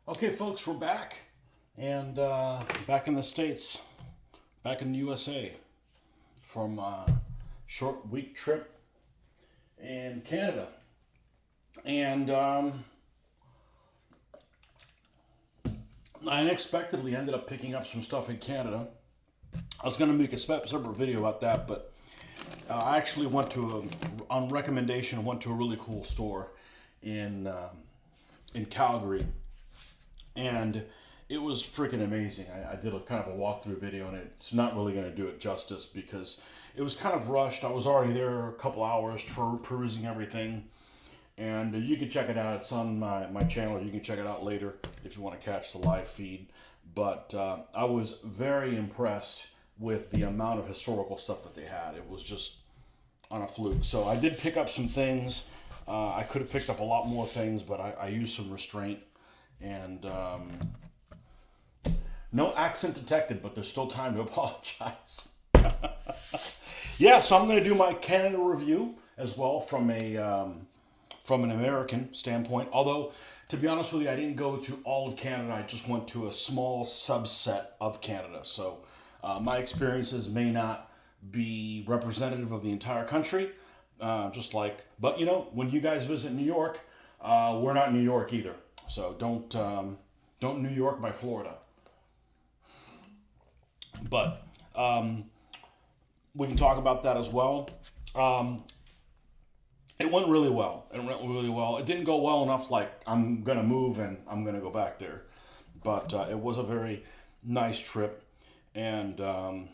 Okay, folks, we're back. And back in the States, back in the USA, from a short week trip in Canada. And I unexpectedly ended up picking up some stuff in Canada. I was going to make a separate video about that, but I actually on recommendation, went to a really cool store in Calgary, and it was freaking amazing. I did a kind of a walkthrough video, and it's not really going to do it justice because it was kind of rushed. I was already there a couple hours perusing everything, and you can check it out. It's on my channel. You can check it out later if you want to catch the live feed. But I was very impressed with the amount of historical stuff that they had. It was just on a fluke. So I did pick up some things. I could have picked up a lot more things, but I used some restraint. And no accent detected, but there's still time to apologize. Yeah, so I'm going to do my Canada review as well from an American standpoint. Although, to be honest with you, I didn't go to all of Canada. I just went to a small subset of Canada. So my experiences may not be representative of the entire country. But when you guys visit New York, we're not New York either. So don't New York by Florida. But we can talk about that as well. It went really well. It didn't go well enough like I'm going to move and I'm going to go back there. But it was a very nice trip. And, I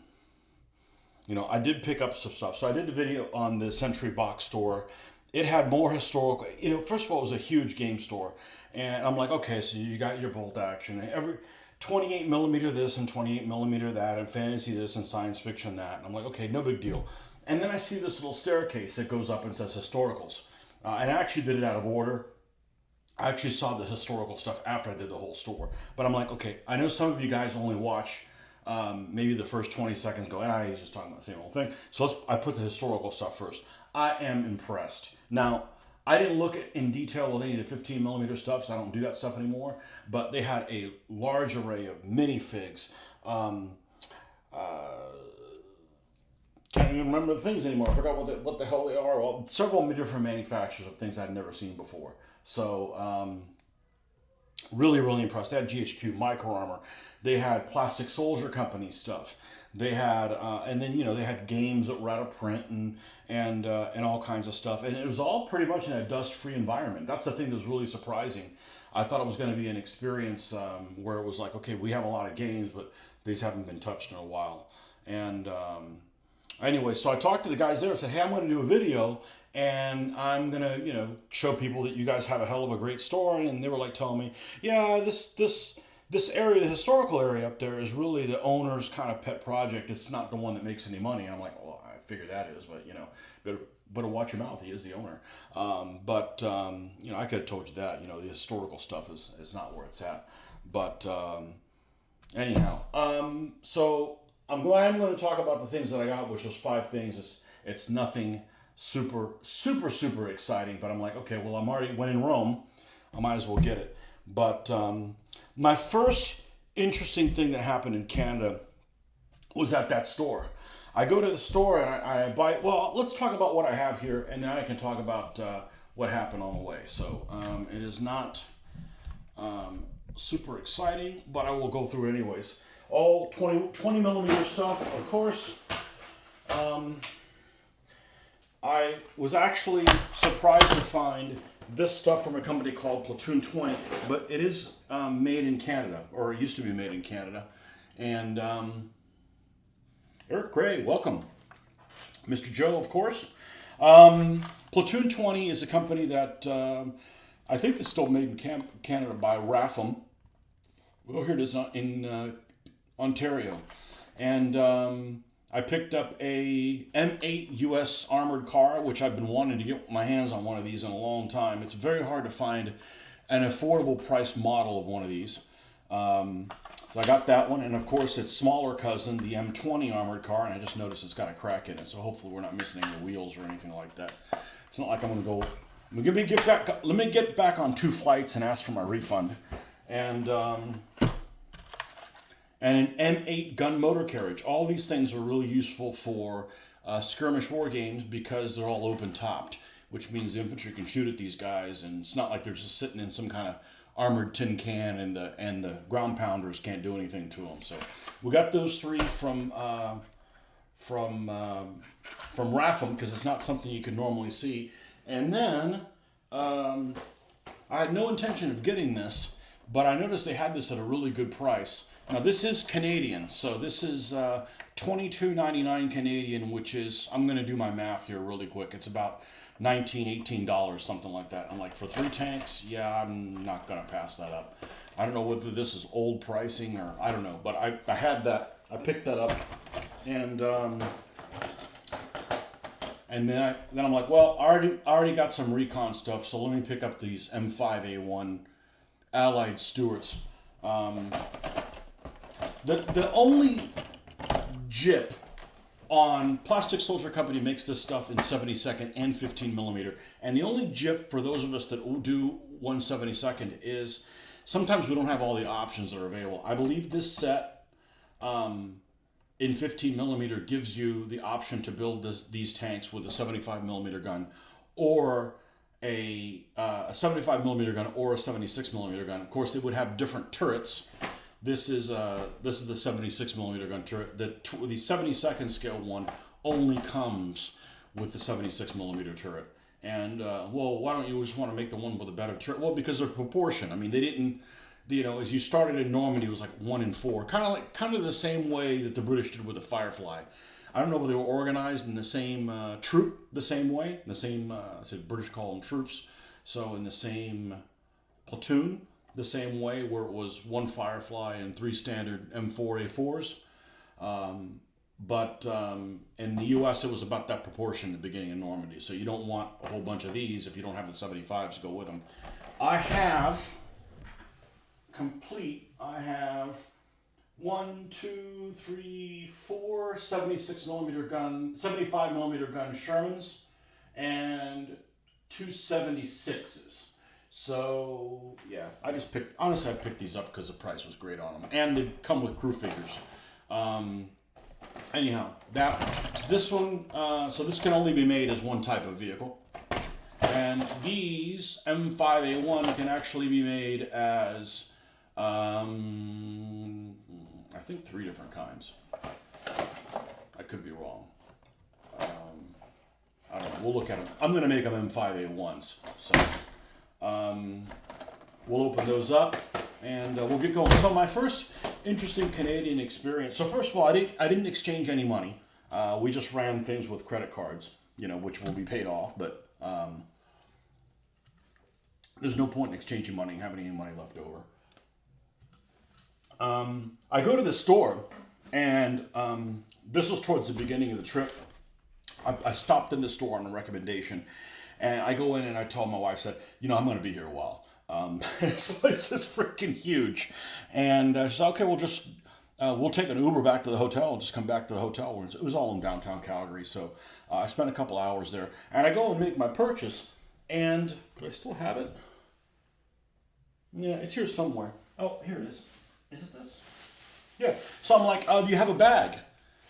did pick up some stuff. So I did a video on the Century Box store. It had more historical. First of all, it was a huge game store. And I'm like, okay, so you got your bolt action. Every 28 millimeter this and 28 millimeter that, and fantasy this and science fiction that. And I'm like, okay, no big deal. And then I see this little staircase that goes up and says historicals. And I actually did it out of order. I actually saw the historical stuff after I did the whole store. But I'm like, okay, I know some of you guys only watch maybe the first 20 seconds, go, he's just talking about the same old thing. So I put the historical stuff first. I am impressed. Now, I didn't look in detail with any of the 15 millimeter stuff, so I don't do that stuff anymore. But they had a large array of minifigs. Can't even remember the things anymore. I forgot what the hell they are. Well, several different manufacturers of things I'd never seen before. So really, really impressed. They had GHQ, Micro Armor. They had Plastic Soldier Company stuff. They had, and then they had games that were out of print and all kinds of stuff. And it was all pretty much in a dust-free environment. That's the thing that was really surprising. I thought it was going to be an experience where it was like, okay, we have a lot of games, but these haven't been touched in a while. And anyway, so I talked to the guys there. I said, hey, I'm going to do a video, and I'm going to, show people that you guys have a hell of a great store. And they were like telling me, yeah, this area, the historical area up there, is really the owner's kind of pet project. It's not the one that makes any money. I'm like, well, I figure that is, but better watch your mouth. He is the owner. I could have told you that. The historical stuff is not where it's at. But anyhow, so I'm going to talk about the things that I got, which was 5 things. It's nothing super, super, super exciting, but I'm like, okay, well, I'm already when in Rome, I might as well get it. But my first interesting thing that happened in Canada was at that store. I go to the store and I buy. Well, let's talk about what I have here, and then I can talk about what happened on the way. So it is not super exciting, but I will go through it anyways. All 20 millimeter stuff, of course. I was actually surprised to find this stuff from a company called Platoon 20, but it is made in Canada, or it used to be made in Canada. And Eric Gray, welcome. Mr. Joe, of course. Platoon 20 is a company that I think is still made in Canada by Rapham. Oh, here it is in Ontario. And I picked up a M8 US armored car, which I've been wanting to get my hands on one of these in a long time. It's very hard to find an affordable price model of one of these. So I got that one, and of course its smaller cousin, the M20 armored car, and I just noticed it's got a crack in it, so hopefully we're not missing any wheels or anything like that. It's not like I'm going to go... Let me get back on 2 flights and ask for my refund. and an M8 gun motor carriage. All these things are really useful for skirmish war games because they're all open topped, which means the infantry can shoot at these guys, and it's not like they're just sitting in some kind of armored tin can, and the ground pounders can't do anything to them. So we got those three from Raffam because it's not something you can normally see. And then I had no intention of getting this, but I noticed they had this at a really good price. Now this is Canadian, so this is $22.99 Canadian, which is, I'm going to do my math here really quick. It's about $18, something like that. I'm like, for 3 tanks, yeah, I'm not going to pass that up. I don't know whether this is old pricing or I don't know, but I had that. I picked that up, and then I'm like, well, I already got some recon stuff, so let me pick up these M5A1 Allied Stuarts. The only JIP on Plastic Soldier Company makes this stuff in 72nd and 15 millimeter, and the only JIP for those of us that do 1/72 is sometimes we don't have all the options that are available. I believe this set in 15 millimeter gives you the option to build these tanks with a 75 millimeter gun, or a 75 millimeter gun, or a 76 millimeter gun. Of course, they would have different turrets. This is the 76 millimeter gun turret. The 72nd scale one only comes with the 76 millimeter turret. And well, why don't you just want to make the one with a better turret? Well, because of proportion. I mean, they didn't. As you started in Normandy, it was like 1 in 4, kind of the same way that the British did with the Firefly. I don't know whether they were organized in the same troop, the same way, the same. British call them troops, so in the same platoon, the same way, where it was 1 Firefly and 3 standard M4A4s. But in the U.S., it was about that proportion at the beginning of Normandy. So you don't want a whole bunch of these if you don't have the 75s to go with them. I have 1, 2, 3, 4 76 millimeter gun, 75 millimeter gun Shermans, and 2 76s. So yeah, I picked these up because the price was great on them, and they come with crew figures. Anyhow, this one, so this can only be made as one type of vehicle, and these M5A1 can actually be made as I think 3 different kinds. I could be wrong. I don't know. We'll look at them. I'm going to make them M5A1s. So we'll open those up and we'll get going. So my first interesting Canadian experience. So first of all, I didn't exchange any money. We just ran things with credit cards, which will be paid off. But there's no point in exchanging money, having any money left over. I go to the store, and this was towards the beginning of the trip. I stopped in the store on a recommendation, and I go in and I told my wife, said, I'm going to be here a while. This place is freaking huge. And she said, okay, we'll take an Uber back to the hotel and just come back to the hotel. It was all in downtown Calgary, so I spent a couple hours there. And I go and make my purchase, and do I still have it? Yeah, it's here somewhere. Oh, here it is. Is it this? Yeah. So I'm like, do you have a bag?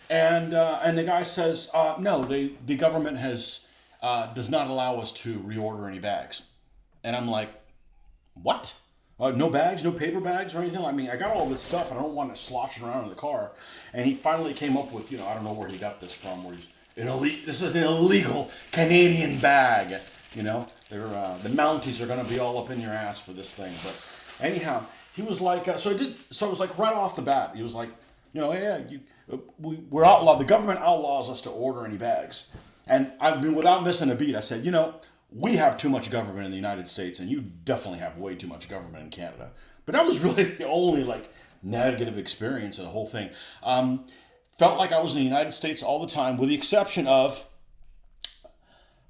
And the guy says, no, the government does not allow us to reorder any bags. And I'm like, what? No bags, no paper bags or anything? I mean, I got all this stuff and I don't want it sloshing around in the car. And he finally came up with, I don't know where he got this from, this is an illegal Canadian bag. The Mounties are going to be all up in your ass for this thing. But anyhow, he was like, so it was like right off the bat, he was like, we're outlawed. The government outlaws us to order any bags. And I mean, without missing a beat, I said, we have too much government in the United States, and you definitely have way too much government in Canada. But that was really the only negative experience of the whole thing. Felt like I was in the United States all the time, with the exception of,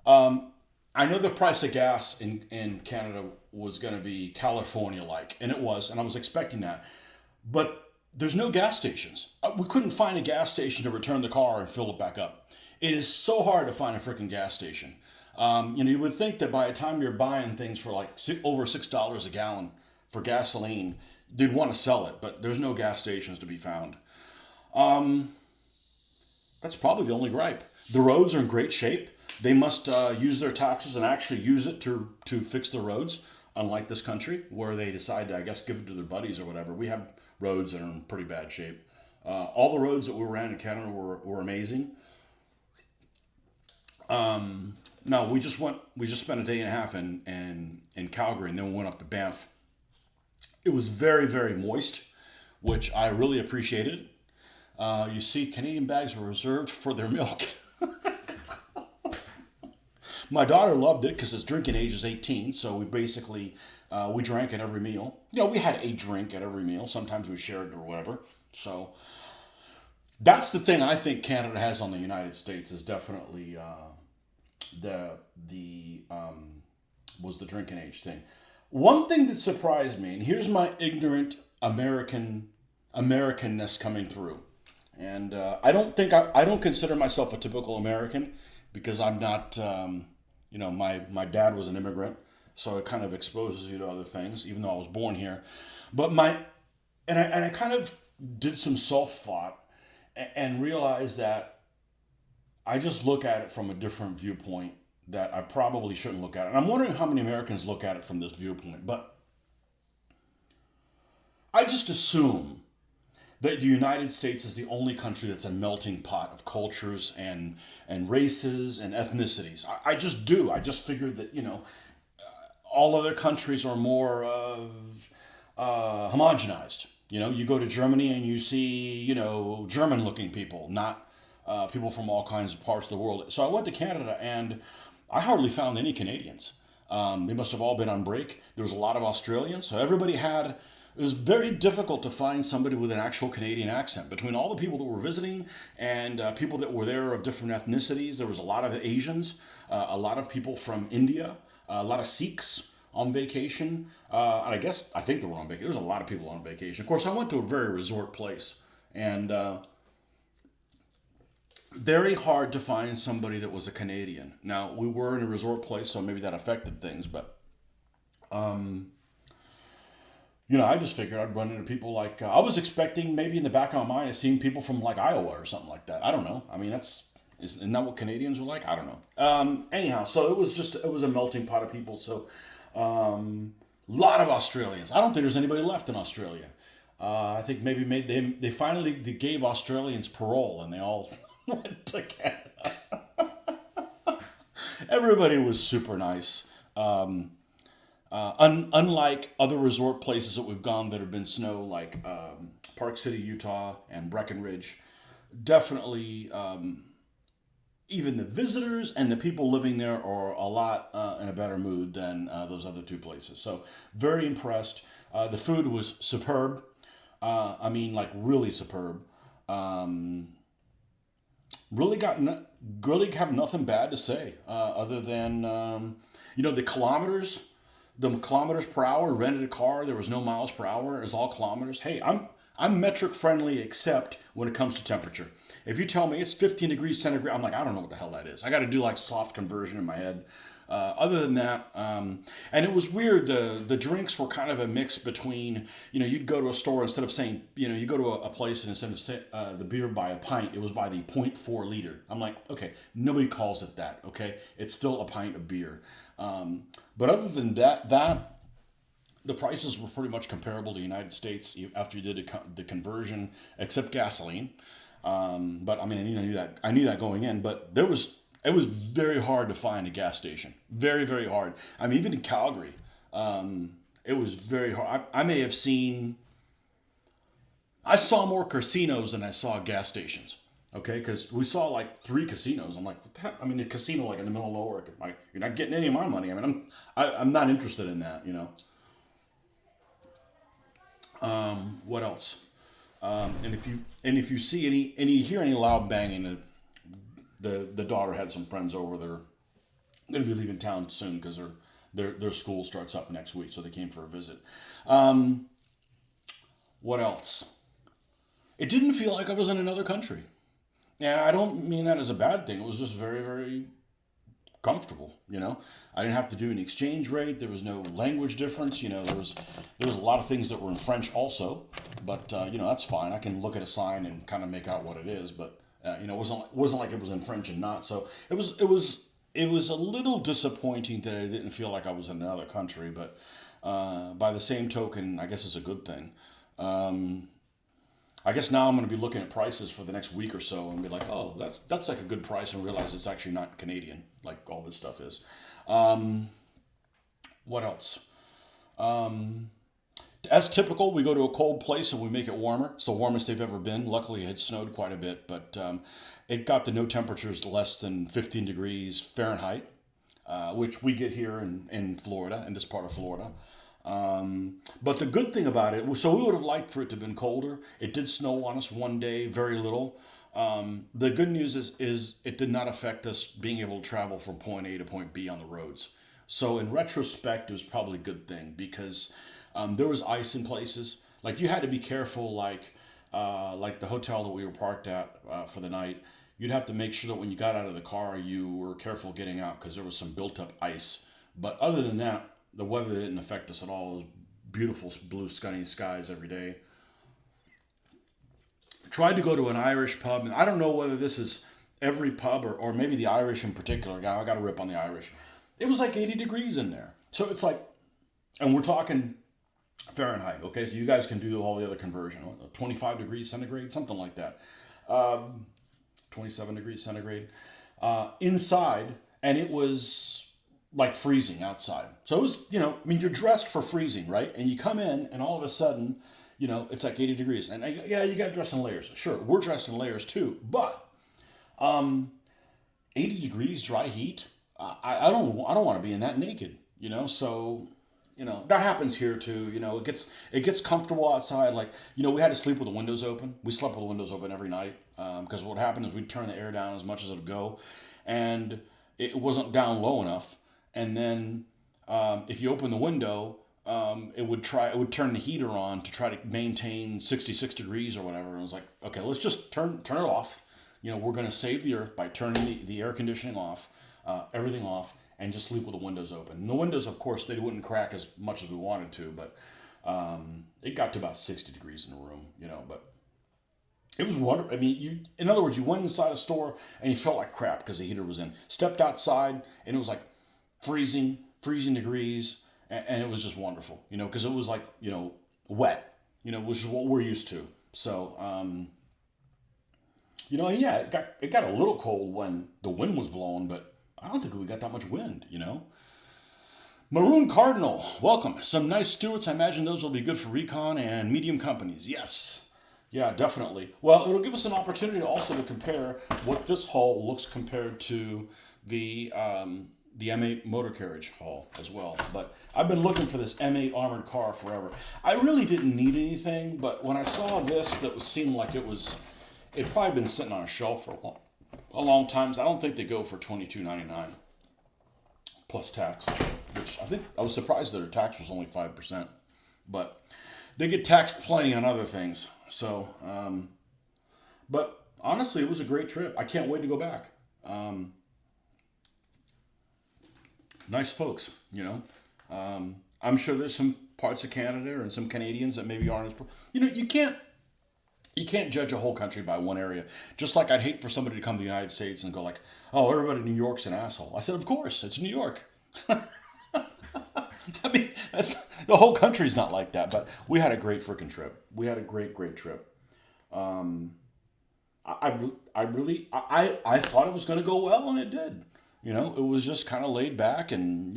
I know the price of gas in Canada was going to be California-like, and it was, and I was expecting that. But there's no gas stations. We couldn't find a gas station to return the car and fill it back up. It is so hard to find a freaking gas station. You would think that by the time you're buying things for over $6 a gallon, for gasoline. They'd want to sell it, but there's no gas stations to be found. Um, that's probably the only gripe. The roads are in great shape. They must use their taxes and actually use it to fix the roads, unlike this country where they decide to, I guess, give it to their buddies or whatever. We have roads that are in pretty bad shape. All the roads that we ran in Canada were amazing. No, we just spent a day and a half in Calgary, and then we went up to Banff. It was very, very moist, which I really appreciated. You see, Canadian bags were reserved for their milk. My daughter loved it because its drinking age is 18, so we basically we drank at every meal. You know, we had a drink at every meal. Sometimes we shared or whatever. So that's the thing I think Canada has on the United States is definitely the was the drinking age thing. One thing that surprised me, and here's my ignorant Americanness coming through, and I don't consider myself a typical American because I'm not. My dad was an immigrant, so it kind of exposes you to other things, even though I was born here. But I kind of did some self thought and realized that I just look at it from a different viewpoint that I probably shouldn't look at it. And I'm wondering how many Americans look at it from this viewpoint. But I just assume that the United States is the only country that's a melting pot of cultures and races and ethnicities. I just do. I just figured that, all other countries are more homogenized. You go to Germany and you see, German looking people, not people from all kinds of parts of the world. So I went to Canada and I hardly found any Canadians. They must have all been on break. There was a lot of Australians. So it was very difficult to find somebody with an actual Canadian accent. Between all the people that were visiting and people that were there of different ethnicities, there was a lot of Asians, a lot of people from India, a lot of Sikhs on vacation. And I think they were on vacation. There was a lot of people on vacation. Of course, I went to a very resort place. And very hard to find somebody that was a Canadian. Now, we were in a resort place, so maybe that affected things. But I just figured I'd run into people like I was expecting maybe in the back of my mind of seeing people from like Iowa or something like that. I don't know. I mean, isn't that what Canadians were like? I don't know. Anyhow, so it was a melting pot of people. So a lot of Australians. I don't think there's anybody left in Australia. I think maybe they finally gave Australians parole and they all went to Canada. Everybody was super nice. Unlike other resort places that we've gone that have been snow, like Park City, Utah, and Breckenridge, definitely even the visitors and the people living there are a lot in a better mood than those other two places. So very impressed. The food was superb. I mean, like really superb. Really have nothing bad to say other than the kilometers. The kilometers per hour, rented a car, there was no miles per hour, it was all kilometers. Hey, I'm metric friendly except when it comes to temperature. If you tell me it's 15 degrees centigrade, I'm like, I don't know what the hell that is. I got to do like soft conversion in my head. Other than that, and it was weird. The drinks were kind of a mix between, you'd go to a store instead of saying, you go to a place and instead of say, the beer by a pint, it was by the 0.4 liter. I'm like, okay, nobody calls it that. Okay, it's still a pint of beer. But other than that, the prices were pretty much comparable to the United States after you did the conversion, except gasoline. But I mean, I knew that going in. But it was very hard to find a gas station. Very, very hard. I mean, even in Calgary, it was very hard. I saw more casinos than I saw gas stations. Okay, because we saw like 3 casinos. I'm like, what the heck? I mean, a casino like in the middle of nowhere. Like, you're not getting any of my money. I mean, I'm not interested in that. What else? And if you see you hear any loud banging, the daughter had some friends over. They're going to be leaving town soon because their school starts up next week, so they came for a visit. What else? It didn't feel like I was in another country. Yeah, I don't mean that as a bad thing. It was just very, very comfortable. I didn't have to do an exchange rate. There was no language difference. There was a lot of things that were in French also, but that's fine. I can look at a sign and kind of make out what it is, but it wasn't like it was in French and not. So it was a little disappointing that I didn't feel like I was in another country, but by the same token, I guess it's a good thing. I guess now I'm going to be looking at prices for the next week or so and be like, oh, that's like a good price, and realize it's actually not Canadian, like all this stuff is. What else? As typical, we go to a cold place and we make it warmer. It's the warmest they've ever been. Luckily, it had snowed quite a bit, but it got the no temperatures less than 15 degrees Fahrenheit, which we get here in Florida, in this part of Florida. But the good thing about it, so we would have liked for it to have been colder. It did snow on us one day, very little. The good news is it did not affect us being able to travel from point A to point B on the roads. So in retrospect, it was probably a good thing, because there was ice in places. Like, you had to be careful, like the hotel that we were parked at for the night. You'd have to make sure that when you got out of the car, you were careful getting out, because there was some built up ice. But other than that, the weather didn't affect us at all. It was beautiful blue sunny skies every day. Tried to go to an Irish pub, and I don't know whether this is every pub or maybe the Irish in particular. I got to rip on the Irish. It was like 80 degrees in there. So it's like, and we're talking Fahrenheit, okay? So you guys can do all the other conversion. 25 degrees centigrade, something like that. 27 degrees centigrade. Inside, and it was like freezing outside. So it was, you're dressed for freezing, right? And you come in, and all of a sudden, it's like 80 degrees. And yeah, you got to dress in layers. Sure, we're dressed in layers too. But 80 degrees dry heat, I don't want to be in that naked, So, that happens here too. It gets comfortable outside. Like, we had to sleep with the windows open. We slept with the windows open every night, because what happened is we'd turn the air down as much as it would go, and it wasn't down low enough. And then if you open the window, it would turn the heater on to try to maintain 66 degrees or whatever. And it was like, okay, let's just turn it off. We're going to save the earth by turning the air conditioning off, everything off, and just sleep with the windows open. And the windows, of course, they wouldn't crack as much as we wanted to, but it got to about 60 degrees in the room, But it was wonderful. I mean, in other words, you went inside a store and you felt like crap because the heater was in. Stepped outside and it was like freezing degrees, and it was just wonderful, because it was like, wet, which is what we're used to. So, yeah, it got a little cold when the wind was blowing, but I don't think we got that much wind, Maroon Cardinal, welcome. Some nice Stewarts. I imagine those will be good for recon and medium companies. Yes. Yeah, definitely. Well, it'll give us an opportunity also to compare what this hull looks compared to the M8 motor carriage hull as well. But I've been looking for this M8 armored car forever. I really didn't need anything, but when I saw this, seemed like it'd probably been sitting on a shelf for a long time. So I don't think they go for $22.99 plus tax, which I was surprised that their tax was only 5%, but they get taxed plenty on other things. So, but honestly, it was a great trip. I can't wait to go back. Nice folks, I'm sure there's some parts of Canada and some Canadians that maybe aren't as, you can't judge a whole country by one area. Just like I'd hate for somebody to come to the United States and go like, oh, everybody in New York's an asshole. I said, of course, it's New York. I mean, the whole country's not like that, but we had a great freaking trip. We had a great trip. I thought it was going to go well, and it did. It was just kind of laid back, and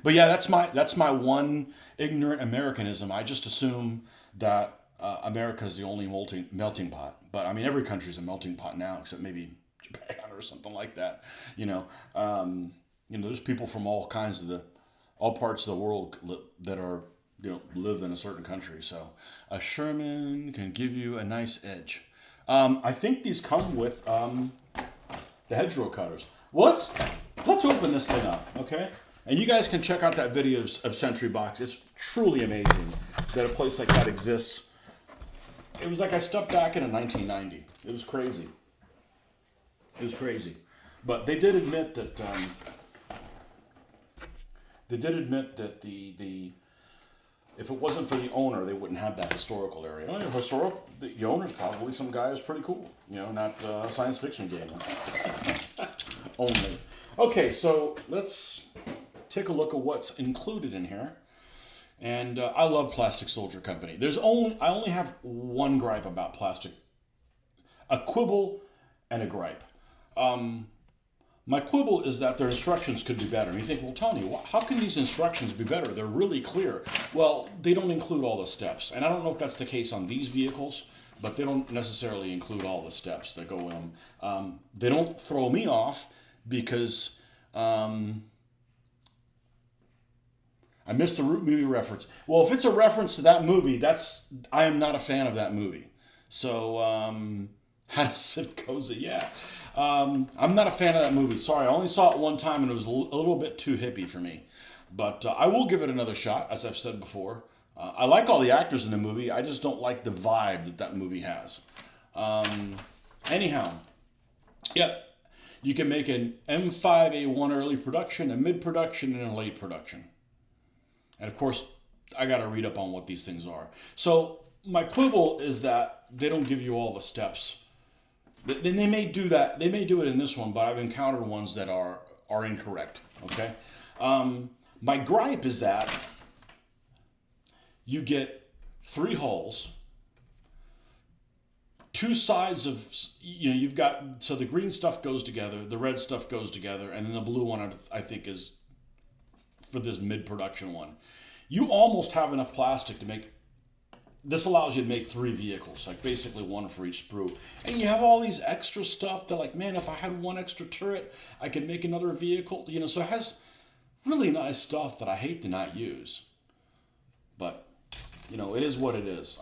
but yeah, that's my one ignorant Americanism. I just assume that America is the only melting pot. But I mean, every country's a melting pot now, except maybe Japan or something like that. There's people from all parts of the world that are live in a certain country. So a Sherman can give you a nice edge. I think these come with the hedgerow cutters. Well, let's open this thing up, okay? And you guys can check out that video of Century Box. It's truly amazing that a place like that exists. It was like I stepped back into 1990. It was crazy. But they did admit that the if it wasn't for the owner, they wouldn't have that historical area. Well, the owner's probably some guy who's pretty cool. Not a science fiction game only. Okay, so let's take a look at what's included in here. And I love Plastic Soldier Company. I only have one gripe about plastic, a quibble and a gripe. My quibble is that their instructions could be better. And you think, well, Tony, how can these instructions be better? They're really clear. Well, they don't include all the steps. And I don't know if that's the case on these vehicles, but they don't necessarily include all the steps that go in them. They don't throw me off because I missed the Root movie reference. Well, if it's a reference to that movie, I am not a fan of that movie. So, how does it go? Yeah. I'm not a fan of that movie. Sorry, I only saw it one time and it was a little bit too hippie for me. But I will give it another shot, as I've said before. I like all the actors in the movie. I just don't like the vibe that movie has. Anyhow, yeah, you can make an M5A1 early production, a mid-production, and a late production. And of course, I got to read up on what these things are. So my quibble is that they don't give you all the steps. They may do that. They may do it in this one, but I've encountered ones that are incorrect. Okay. My gripe is that you get 3 hulls, 2 sides of, you've got, so the green stuff goes together, the red stuff goes together, and then the blue one I think is for this mid-production one. You almost have enough plastic to make, this allows you to make 3 vehicles, like basically 1 for each sprue. And you have all these extra stuff that, like, man, if I had 1 extra turret, I could make another vehicle. So it has really nice stuff that I hate to not use. But, it is what it is.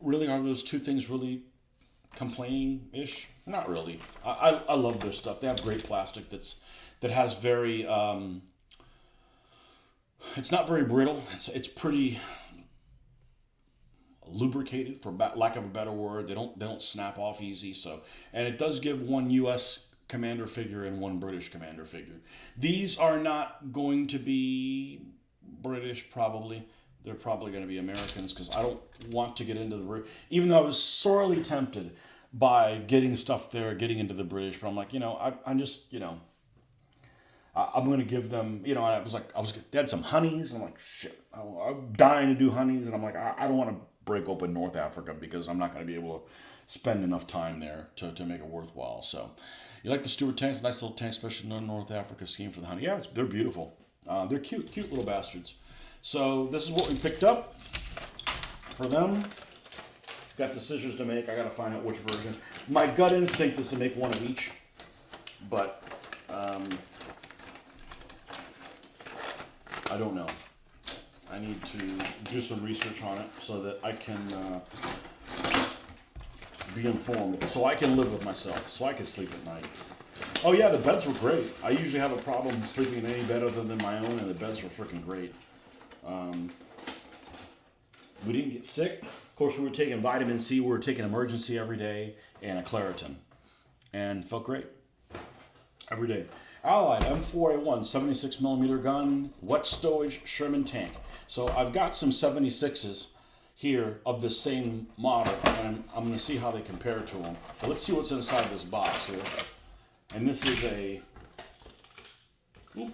Really, are those 2 things really complaining-ish? Not really. I love their stuff. They have great plastic that has very... it's not very brittle. It's pretty lubricated, for lack of a better word. They don't snap off easy. So, and it does give 1 U.S. commander figure and 1 British commander figure. These are not going to be British, probably. They're probably going to be Americans, because I don't want to get into the... Even though I was sorely tempted by getting stuff there, getting into the British, but I'm like, I'm just, I'm going to give them, they had some honeys, and I'm like, shit, I'm dying to do honeys, and I'm like, I don't want to break open North Africa, because I'm not going to be able to spend enough time there to make it worthwhile. So, you like the Stuart tanks? Nice little tank, especially in the North Africa scheme for the honey. Yeah, they're beautiful. They're cute little bastards. So, this is what we picked up for them. Got decisions to make. I got to find out which version. My gut instinct is to make 1 of each, but... I don't know. I need to do some research on it so that I can be informed, so I can live with myself, so I can sleep at night. Oh yeah, the beds were great. I usually have a problem sleeping in any bed other than my own, and the beds were freaking great. We didn't get sick. Of course, we were taking vitamin C. We were taking emergency every day and a Claritin, and felt great every day. Allied M4A1 76mm gun, wet stowage Sherman tank. So I've got some 76s here of the same model, and I'm going to see how they compare to them. But let's see what's inside this box here. And this is a... Oop.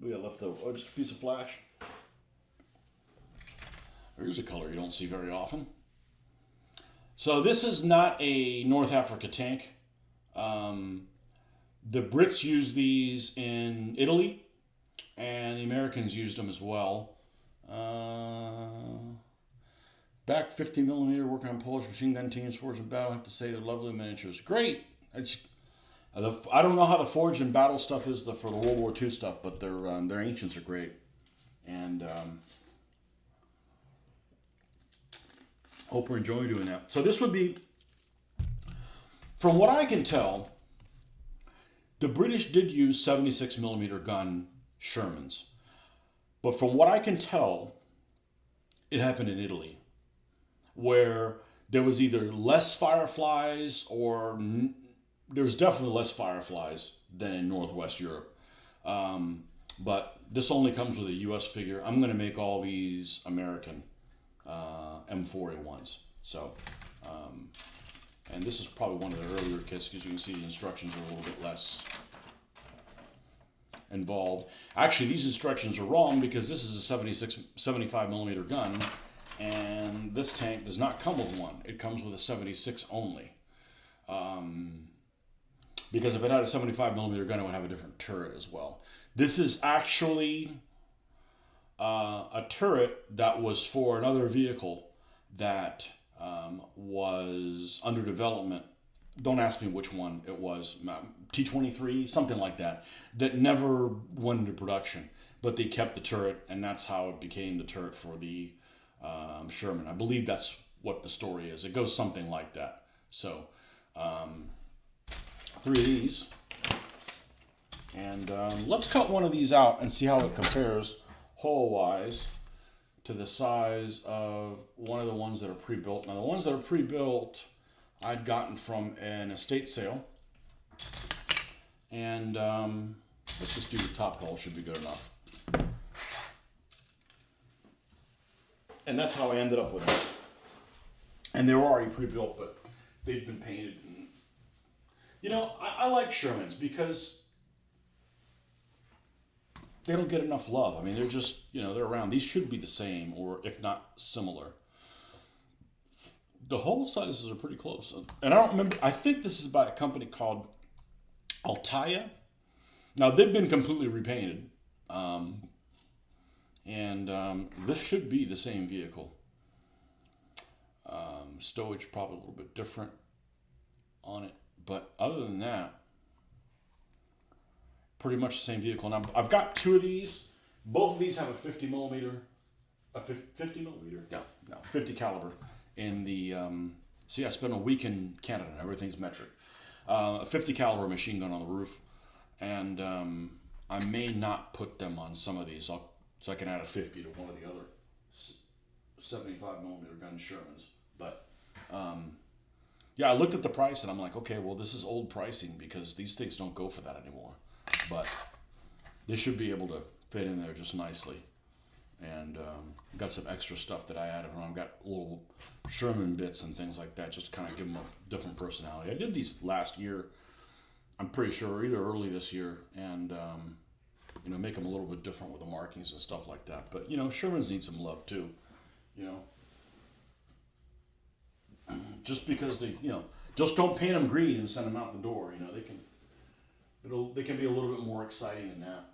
We got left over. Oh, just a piece of flash. Here's a color you don't see very often. So this is not a North Africa tank. The Brits use these in Italy, and the Americans used them as well. Back 50mm, working on Polish machine gun teams, forged in battle. I have to say, they're lovely miniatures. Great! I don't know how the forged and battle stuff is for the World War II stuff, but their ancients are great. And hope we're enjoying doing that. So this would be, from what I can tell, the British did use 76mm gun Shermans. But from what I can tell, it happened in Italy, where there was either less fireflies or there was definitely less fireflies than in Northwest Europe. But this only comes with a U.S. figure. I'm going to make all these American M4A1s. So, and this is probably one of the earlier kits because you can see the instructions are a little bit less involved. Actually, these instructions are wrong because this is a 75 millimeter gun, and this tank does not come with one. It comes with a 76 only. Because if it had a 75 millimeter gun, it would have a different turret as well. This is actually a turret that was for another vehicle that was under development. Don't ask me which one it was, T-23, something like that, that never went into production. But they kept the turret, and that's how it became the turret for the Sherman. I believe that's what the story is. It goes something like that. So, 3 of these. And let's cut one of these out and see how it compares hole-wise to the size of one of the ones that are pre-built. Now, the ones that are pre-built I'd gotten from an estate sale. And let's just do the top hole, should be good enough. And that's how I ended up with it. And they were already pre-built, but they've been painted. And, you know, I like Shermans because they don't get enough love. I mean, they're just, you know, they're around. These should be the same, or if not similar. The hole sizes are pretty close. And I don't remember, I think this is by a company called Altaya. Now, they've been completely repainted. This should be the same vehicle. Stowage probably a little bit different on it. But other than that, pretty much the same vehicle. Now, I've got 2 of these. Both of these have a 50 millimeter. A 50 millimeter? No, 50 caliber. In the, see, I spent a week in Canada and everything's metric. A 50 caliber machine gun on the roof. And I may not put them on some of these. So I can add a 50 to one of the other 75 millimeter gun Shermans. But yeah, I looked at the price and I'm like, okay, well, this is old pricing because these things don't go for that anymore. But they should be able to fit in there just nicely. And got some extra stuff that I added on. I've got little Sherman bits and things like that just to kind of give them a different personality. I did these last year, I'm pretty sure, either early this year, and you know, make them a little bit different with the markings and stuff like that. But you know, Shermans need some love too. You know, just because they, you know, just don't paint them green and send them out the door. You know, they can be a little bit more exciting than that.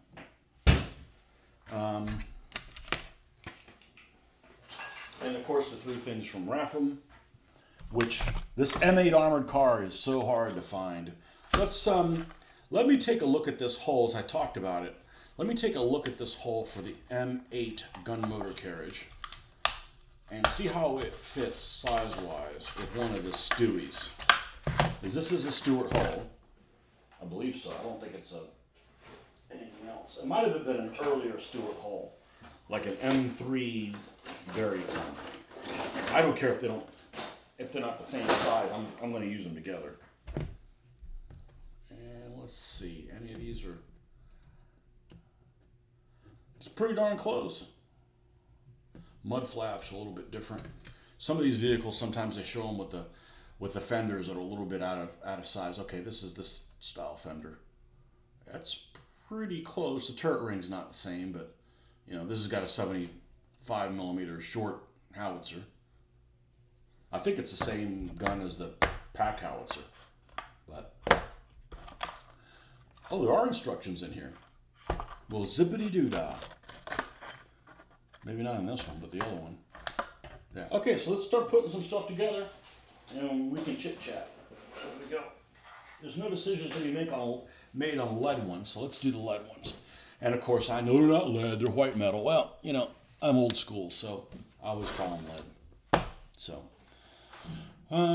And of course, the 3 things from Ratham, which this M8 armored car is so hard to find. Let me take a look at this hole as I talked about it. Let me take a look at this hole for the M8 gun motor carriage and see how it fits size-wise with one of the Stewies. Because this is a Stewart hole. I believe so. I don't think it's anything else. It might have been an earlier Stewart hole, like an M3 variant one. I don't care if they're not the same size. I'm going to use them together. And let's see. Any of these are... It's pretty darn close. Mud flaps are a little bit different. Some of these vehicles, sometimes they show them with the fenders that are a little bit out of size. Okay, this is this style fender. That's pretty close. The turret ring's not the same, but you know, this has got a 75 millimeter short howitzer. I think it's the same gun as the pack howitzer, but oh, there are instructions in here. Well, zippity doo dah. Maybe not in this one, but the other one. Yeah. Okay, so let's start putting some stuff together, and we can chit chat. There we go. There's no decisions to be made on lead ones, so let's do the lead ones. And of course, I know they're not lead; they're white metal. Well, you know, I'm old school, so I always call them lead. So,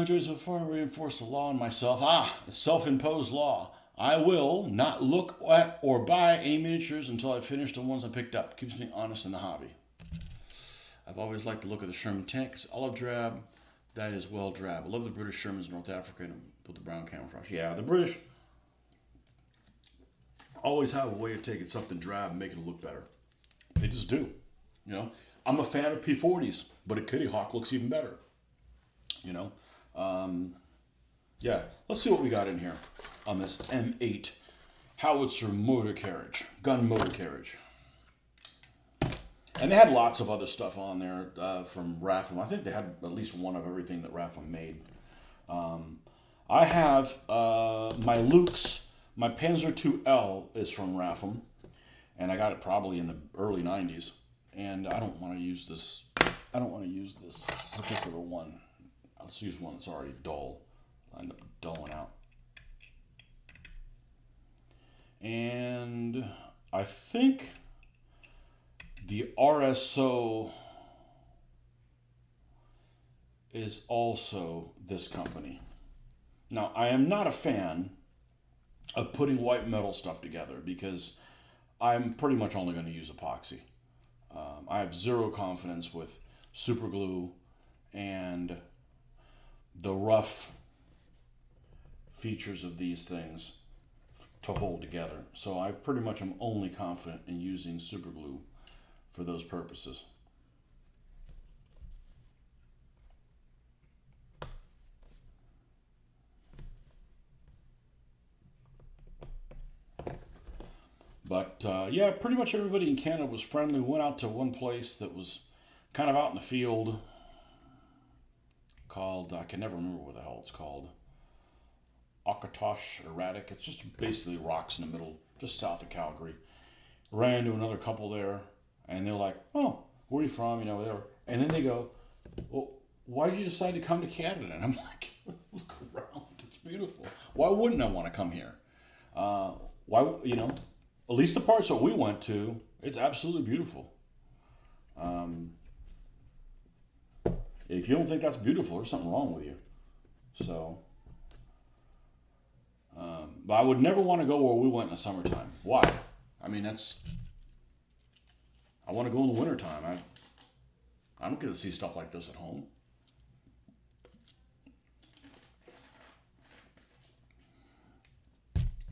just so far reinforce the law on myself. A self-imposed law. I will not look at or buy any miniatures until I finish the ones I picked up. Keeps me honest in the hobby. I've always liked the look of the Sherman tank. It's olive drab, That is well drab. I love the British Shermans, North Africa, and put the brown camouflage. Yeah, the British always have a way of taking something drab and making it look better. They just do. You know, I'm a fan of P40s, but a Kitty Hawk looks even better. You know, yeah. Let's see what we got in here on this M8 howitzer motor carriage, gun motor carriage. And they had lots of other stuff on there from Rafam. I think they had at least one of everything that Rafam made. I have my Luke's, my Panzer II-L is from Rafam, and I got it probably in the early 90s. And I don't want to use this. I don't want to use this particular one. Let's use one that's already dull. I end up dulling out. And I think the RSO is also this company. Now, I am not a fan of putting white metal stuff together because I'm pretty much only going to use epoxy. I have zero confidence with super glue and the rough features of these things to hold together. So I pretty much am only confident in using super glue for those purposes. But yeah, pretty much everybody in Canada was friendly. We went out to one place that was kind of out in the field called, I can never remember what the hell it's called. Akatosh Erratic. It's just basically rocks in the middle, just south of Calgary. Ran into another couple there, and they're like, "Oh, where are you from?" You know, whatever. And then they go, "Well, why did you decide to come to Canada?" And I'm like, "Look around, it's beautiful. Why wouldn't I want to come here? Why, you know, at least the parts that we went to, it's absolutely beautiful. If you don't think that's beautiful, there's something wrong with you." So, but I would never want to go where we went in the summertime. Why? I mean, I want to go in the wintertime. I don't get to see stuff like this at home.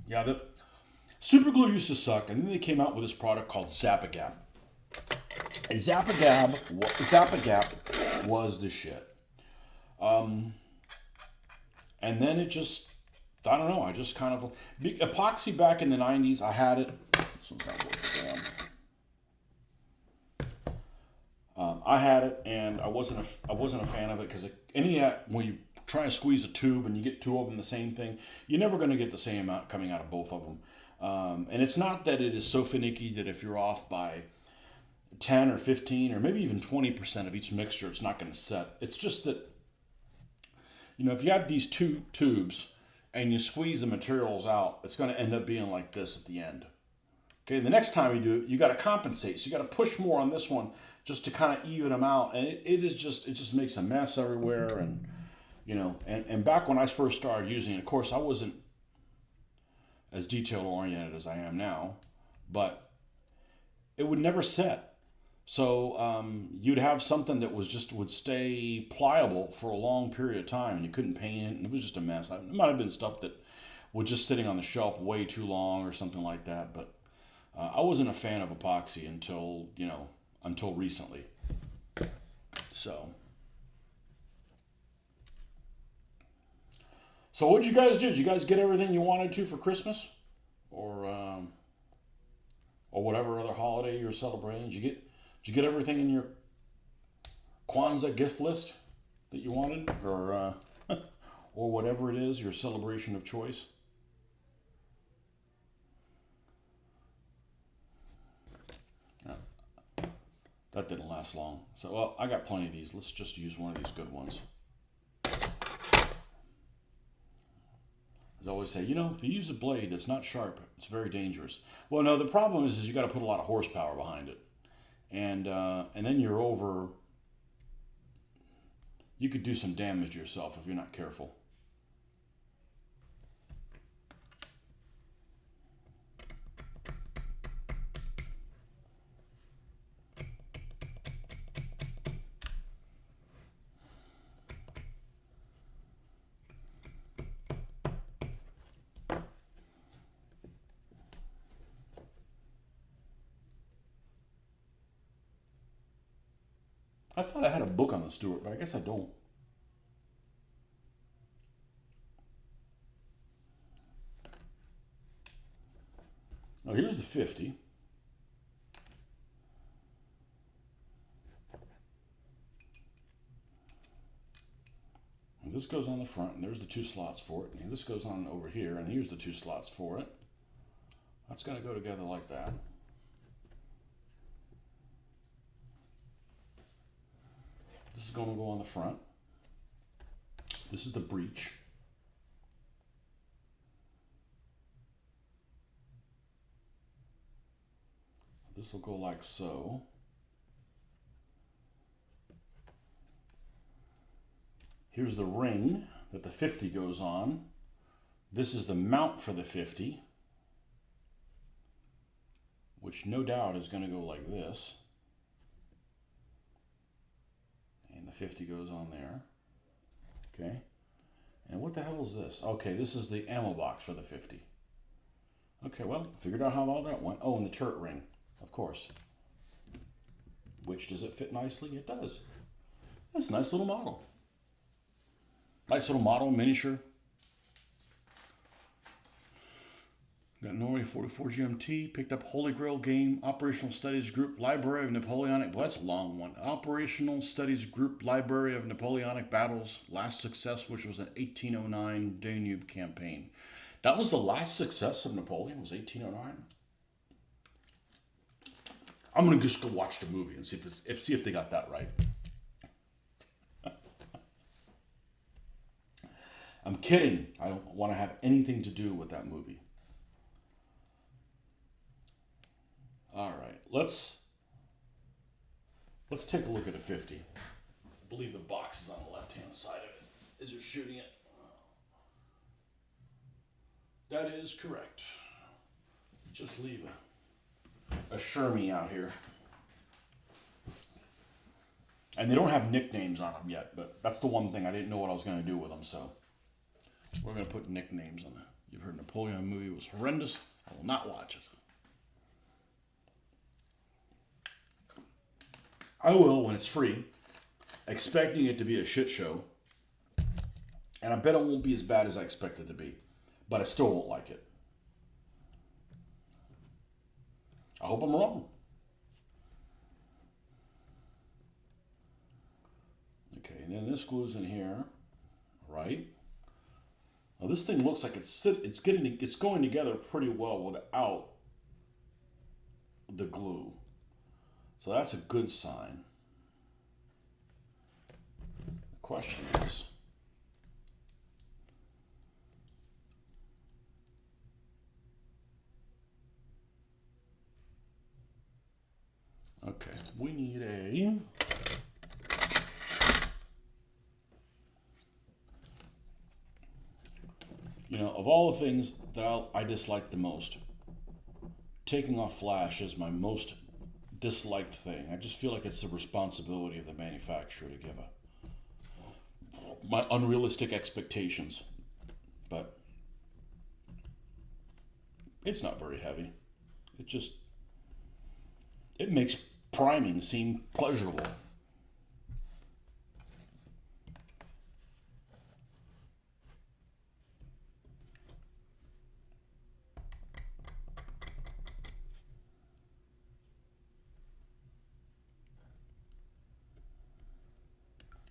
Yeah, the super glue used to suck, and then they came out with this product called Zap-A-Gap. And Zap-A-Gap was the shit. And then it just, I don't know, I just kind of, epoxy back in the 90s, I had it. This one's not working down. I had it, and I wasn't a fan of it because when you try and squeeze a tube and you get two of them the same thing, you're never going to get the same amount coming out of both of them. And it's not that it is so finicky that if you're off by 10 or 15 or maybe even 20% of each mixture, it's not going to set. It's just that, you know, if you have these two tubes and you squeeze the materials out, it's going to end up being like this at the end. Okay, the next time you do it, you got to compensate. So you got to push more on this one just to kind of even them out. And it just makes a mess everywhere. And, you know, and back when I first started using it, of course, I wasn't as detail oriented as I am now, but it would never set. So you'd have something that would stay pliable for a long period of time, and you couldn't paint it, and it was just a mess. It might have been stuff that was just sitting on the shelf way too long or something like that, but I wasn't a fan of epoxy until recently. So what'd you guys do? Did you guys get everything you wanted to for Christmas, or whatever other holiday you're celebrating? Did you get everything in your Kwanzaa gift list that you wanted, or or whatever it is, your celebration of choice? That didn't last long. So, well, I got plenty of these. Let's just use one of these good ones. As I always say, you know, if you use a blade that's not sharp, it's very dangerous. Well, no, the problem is you got to put a lot of horsepower behind it. And then you're over, you could do some damage to yourself if you're not careful. I thought I had a book on the Stuart, but I guess I don't. Now here's the 50. And this goes on the front, and there's the 2 slots for it. And this goes on over here, and here's the 2 slots for it. That's going to go together like that. This is going to go on the front. This is the breech. This will go like so. Here's the ring that the 50 goes on. This is the mount for the 50, which no doubt is going to go like this. And the 50 goes on there. Okay. And what the hell is this? Okay, this is the ammo box for the 50. Okay, well, figured out how all that went. Oh, and the turret ring, of course. Which, does it fit nicely? It does. That's a nice little model. Nice little model, miniature. Got Norway 44 GMT. Picked up Holy Grail Game, Operational Studies Group, Library of Napoleonic. Well, that's a long one. Operational Studies Group, Library of Napoleonic Battles. Last success, which was an 1809 Danube campaign. That was the last success of Napoleon, was 1809. I'm gonna just go watch the movie and see if they got that right. I'm kidding. I don't want to have anything to do with that movie. All right, let's take a look at a 50. I believe the box is on the left-hand side of it as you're shooting it. That is correct. Just leave a Shermie out here. And they don't have nicknames on them yet, but that's the one thing I didn't know what I was going to do with them, so we're going to put nicknames on it. You've heard Napoleon movie was horrendous. I will not watch it. I will when it's free, expecting it to be a shit show. And I bet it won't be as bad as I expect it to be. But I still won't like it. I hope I'm wrong. Okay, and then this glues in here, right? Now this thing looks like it's going together pretty well without the glue. So that's a good sign. The question is, okay, we need a of all the things that I dislike the most, taking off flash is my most disliked thing. I just feel like it's the responsibility of the manufacturer to give my unrealistic expectations. But it's not very heavy. It makes priming seem pleasurable.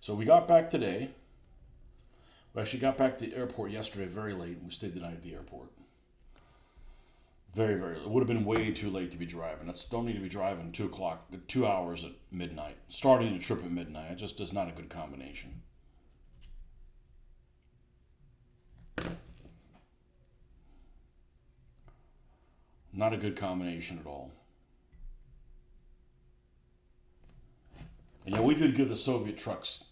So we got back today. We actually got back to the airport yesterday very late, and we stayed the night at the airport. Very, very late. It would have been way too late to be driving. Don't need to be driving 2 hours at midnight. Starting a trip at midnight. It just is not a good combination. Not a good combination at all. And yeah, we did get the Soviet trucks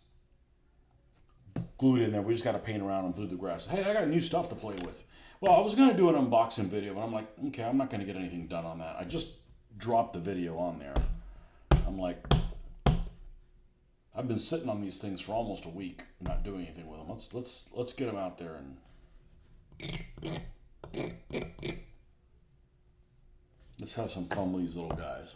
glued in there. We just got to paint around them through the grass. Hey, I got new stuff to play with. Well, I was going to do an unboxing video, but I'm like, okay, I'm not going to get anything done on that. I just dropped the video on there. I'm like, I've been sitting on these things for almost a week, not doing anything with them. Let's get them out there and let's have some fun with these little guys.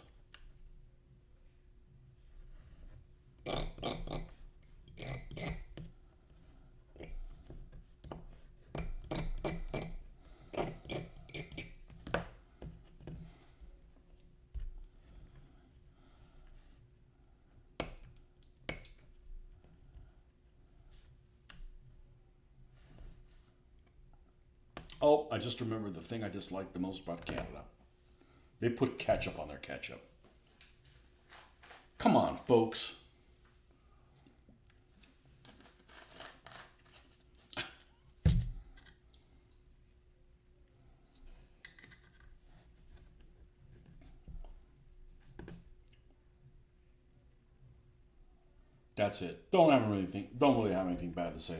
Oh, I just remembered the thing I dislike the most about Canada. They put ketchup on their ketchup. Come on, folks. That's it. Don't really have anything bad to say.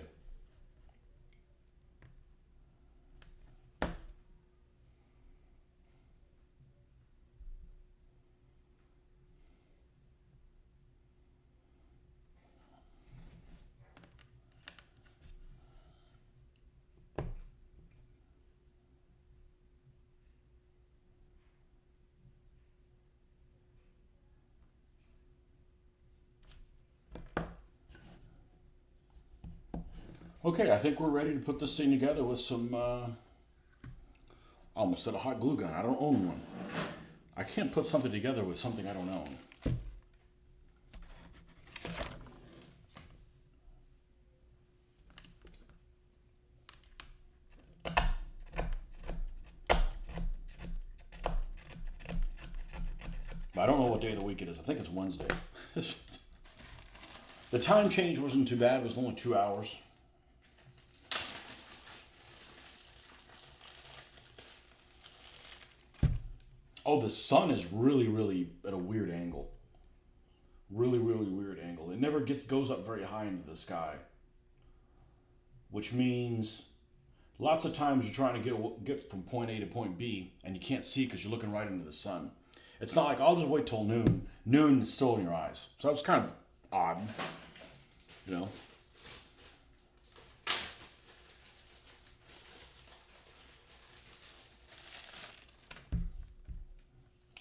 Okay, I think we're ready to put this thing together with some. I almost said a hot glue gun. I don't own one. I can't put something together with something I don't own. I don't know what day of the week it is. I think it's Wednesday. The time change wasn't too bad. It was only 2 hours. Oh, the sun is really, really at a weird angle. Really, really weird angle. It never goes up very high into the sky, which means lots of times you're trying to get from point A to point B, and you can't see because you're looking right into the sun. It's not like I'll just wait till noon. Noon is still in your eyes, so that was kind of odd, you know.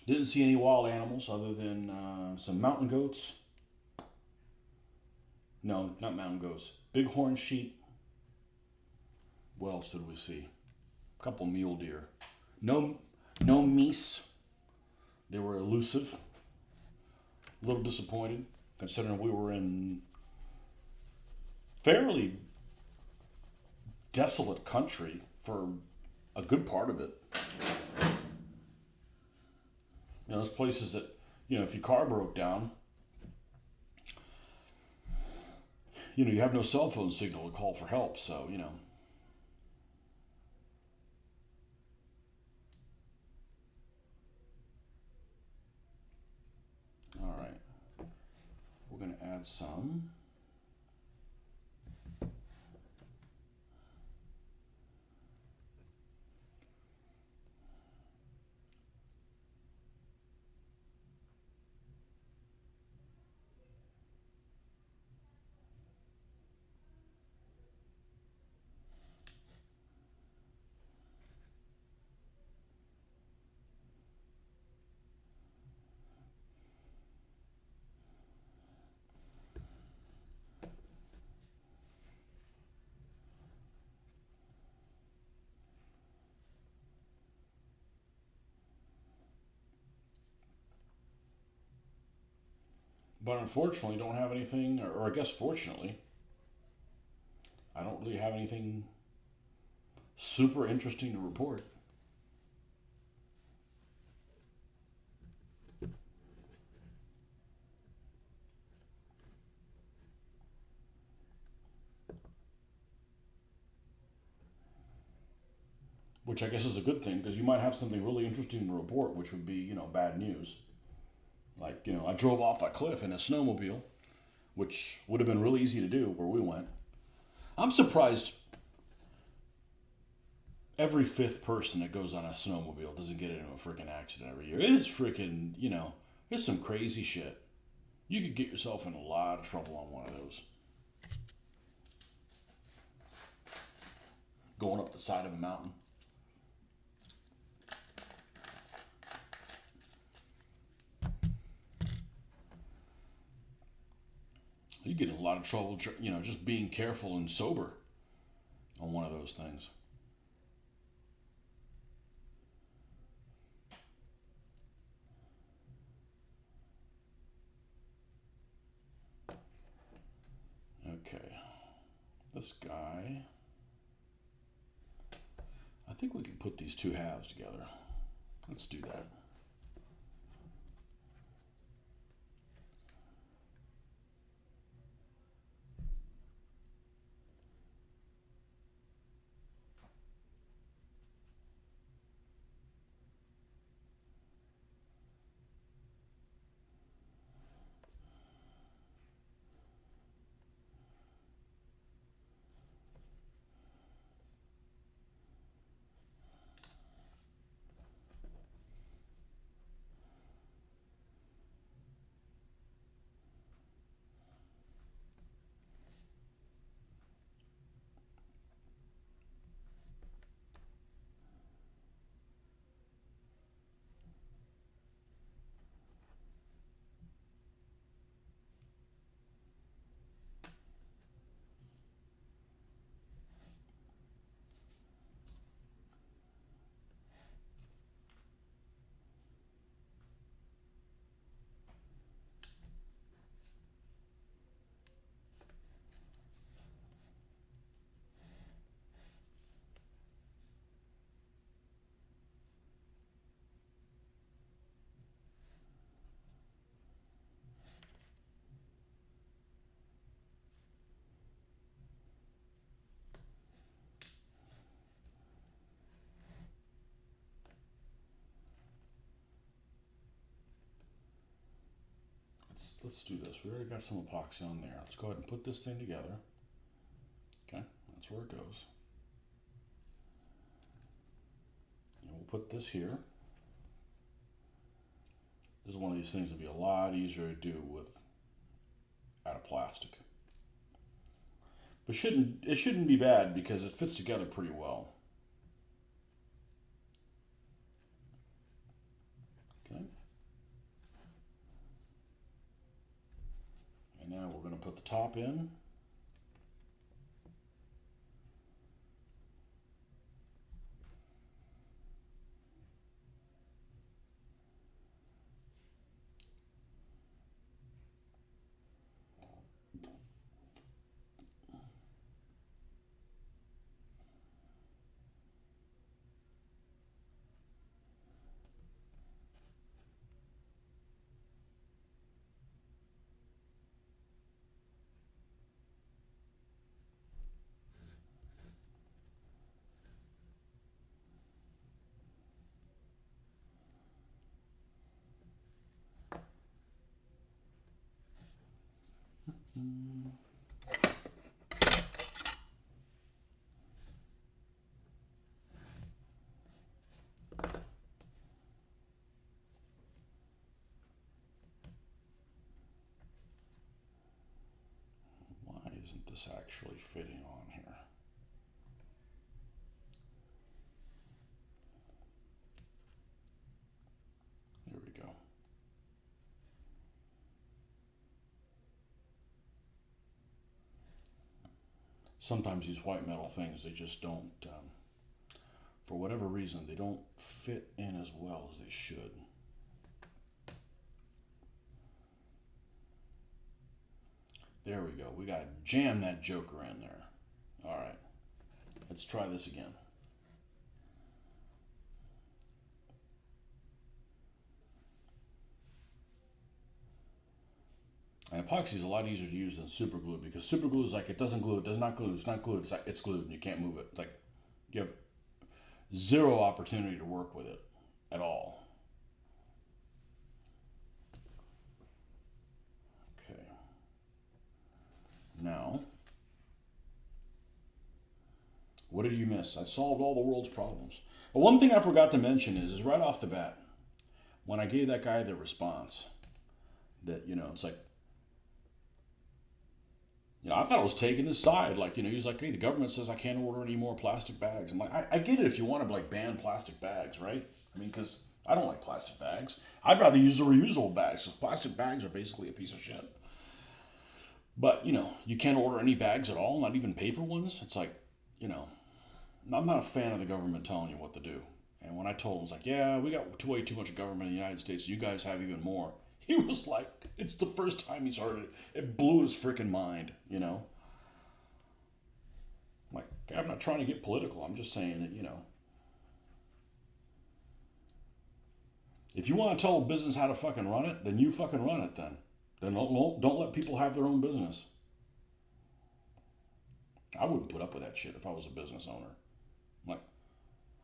Didn't see any wild animals other than some mountain goats. No, not mountain goats. Bighorn sheep. What else did we see? A couple mule deer. No meese. They were elusive. A little disappointed, considering we were in fairly desolate country for a good part of it. You know, those places that, you know, if your car broke down, you know, you have no cell phone signal to call for help, so, you know. All right. We're going to add some. But unfortunately, don't have anything, or I guess fortunately, I don't really have anything super interesting to report. Which I guess is a good thing because you might have something really interesting to report, which would be, you know, bad news. Like, you know, I drove off a cliff in a snowmobile, which would have been really easy to do where we went. I'm surprised every fifth person that goes on a snowmobile doesn't get into a freaking accident every year. It is freaking, you know, it's some crazy shit. You could get yourself in a lot of trouble on one of those. Going up the side of a mountain. You get in a lot of trouble, you know, just being careful and sober on one of those things. Okay. This guy. I think we can put these two halves together. Let's do that. Let's do this. We already got some epoxy on there. Let's go ahead and put this thing together. Okay, that's where it goes. And we'll put this here. This is one of these things that'd be a lot easier to do with out of plastic. But it shouldn't be bad because it fits together pretty well. Okay. And now we're going to put the top in. Why isn't this actually fitting on here? There we go. Sometimes these white metal things, they just don't, for whatever reason, they don't fit in as well as they should. There we go. We got to jam that joker in there. All right. Let's try this again. And epoxy is a lot easier to use than super glue because super glue is like it doesn't glue, it does not glue, it's not glued, it's glued and you can't move it. It's like you have zero opportunity to work with it at all. Okay. Now, what did you miss? I solved all the world's problems. But one thing I forgot to mention is right off the bat, when I gave that guy the response, that, it's like, I thought I was taking his side. Like, he was like, hey, the government says I can't order any more plastic bags. I'm like, I get it if you want to, like, ban plastic bags, right? I mean, because I don't like plastic bags. I'd rather use the reusable bags because plastic bags are basically a piece of shit. But, you can't order any bags at all, not even paper ones. It's like, I'm not a fan of the government telling you what to do. And when I told him, it's like, yeah, we got way too much government in the United States. You guys have even more. He was like, it's the first time he's heard it. It blew his freaking mind, Like, I'm not trying to get political. I'm just saying that, If you want to tell a business how to fucking run it, then you fucking run it then. Then don't let people have their own business. I wouldn't put up with that shit if I was a business owner. I'm like,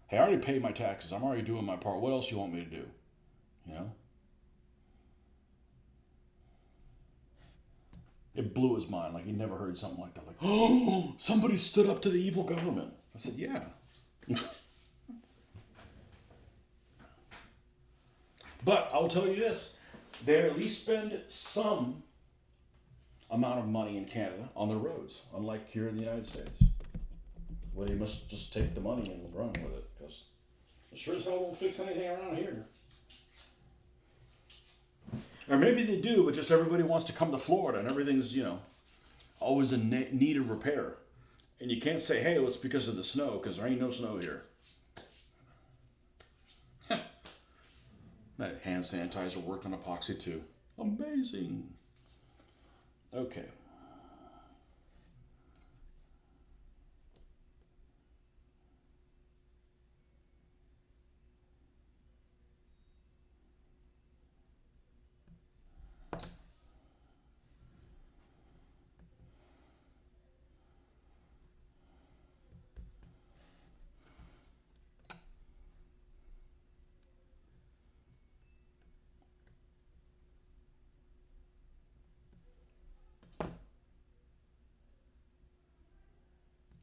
hey, I already paid my taxes. I'm already doing my part. What else do you want me to do? You know? It blew his mind. Like, he never heard something like that. Like, oh, somebody stood up to the evil government. I said, yeah. But I'll tell you this. They at least spend some amount of money in Canada on their roads, unlike here in the United States, where they must just take the money and run with it, because it sure as hell won't fix anything around here. Or maybe they do, but just everybody wants to come to Florida and everything's, always in need of repair. And you can't say, hey, well, it's because of the snow, because there ain't no snow here. That hand sanitizer worked on epoxy too. Amazing. Okay.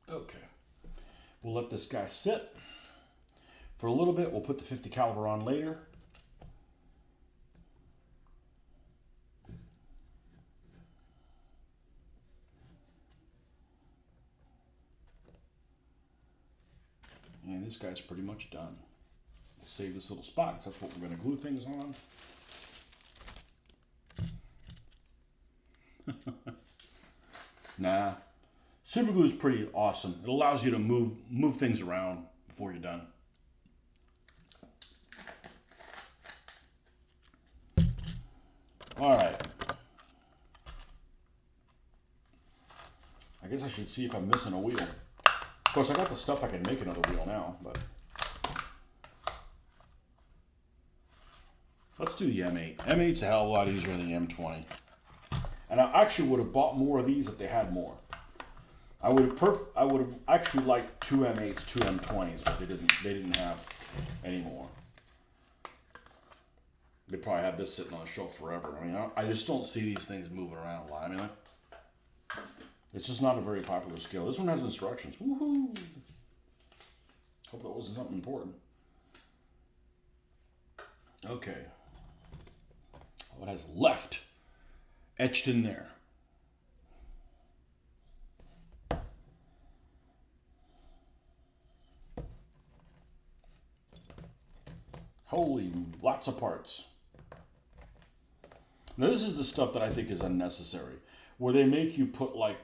Okay. We'll let this guy sit for a little bit. We'll put the 50 caliber on later. And this guy's pretty much done. We'll save this little spot, because that's what we're going to glue things on. Nah. Super glue is pretty awesome. It allows you to move things around before you're done. All right. I guess I should see if I'm missing a wheel. Of course, I got the stuff I can make another wheel now, but let's do the M8. M8's a hell of a lot easier than the M20. And I actually would have bought more of these if they had more. I would have actually liked 2 M8s, 2 M20s, but they didn't have any more. They probably have this sitting on the shelf forever. I mean, I just don't see these things moving around a lot. I mean, it's just not a very popular scale. This one has instructions. Woohoo! Hope that wasn't something important. Okay. What has left etched in there? Holy, lots of parts. Now this is the stuff that I think is unnecessary, where they make you put like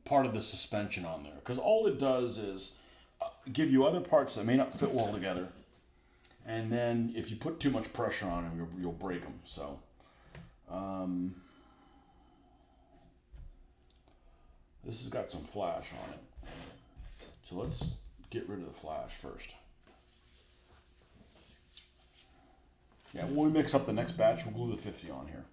part of the suspension on there, because all it does is give you other parts that may not fit well together, and then if you put too much pressure on them, you'll break them. So, this has got some flash on it. So let's get rid of the flash first. Yeah, when we mix up the next batch, we'll glue the 50 on here.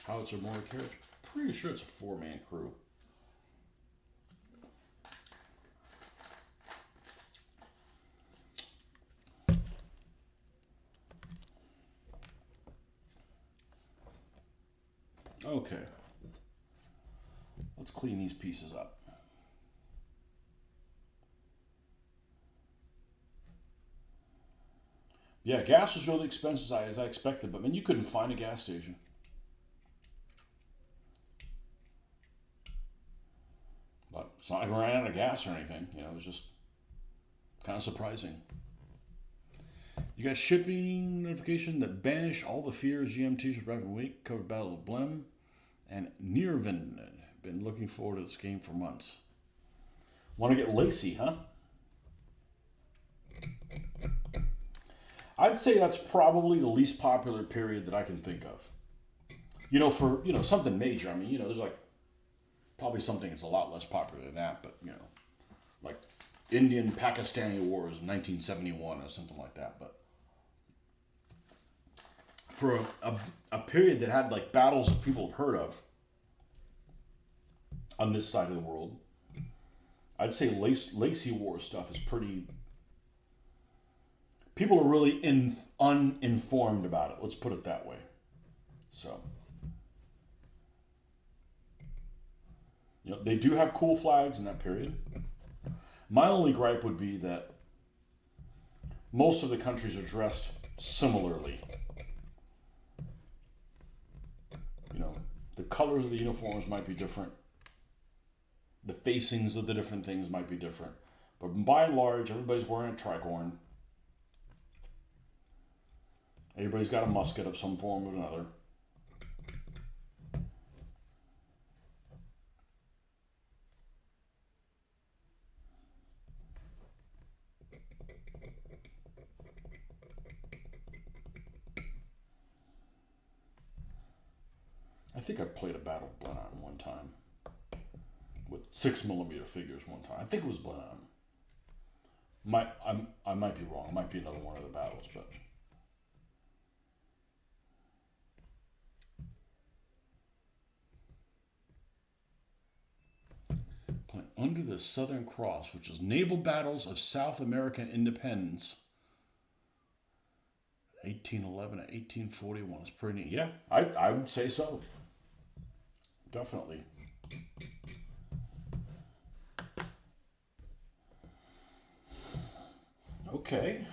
Howitzer motor carriage. Pretty sure it's a 4-man crew. Okay. Let's clean these pieces up. Yeah, gas was really expensive as I expected, but man, you couldn't find a gas station. But it's not like we ran out of gas or anything. It was just kind of surprising. You got shipping notification that banished all the fears GMT should arrive in a week. Covered Battle of Blem and Nirvinden. Been looking forward to this game for months. Want to get Lacey, huh? I'd say that's probably the least popular period that I can think of. For something major. I mean, there's like probably something that's a lot less popular than that, but like Indian-Pakistani Wars, 1971 or something like that. But for a period that had like battles that people have heard of on this side of the world, I'd say Lacey War stuff is pretty. People are really uninformed about it. Let's put it that way. So, they do have cool flags in that period. My only gripe would be that most of the countries are dressed similarly. The colors of the uniforms might be different. The facings of the different things might be different. But by and large, everybody's wearing a tricorn. Everybody's got a musket of some form or another. I think I played a Battle of Blenheim one time with 6mm figures one time. I think it was Blenheim. I might be wrong. It might be another one of the battles, but Under the Southern Cross, which is Naval Battles of South American Independence, 1811 to 1841. It's pretty neat. Yeah, I would say so. Definitely. Okay,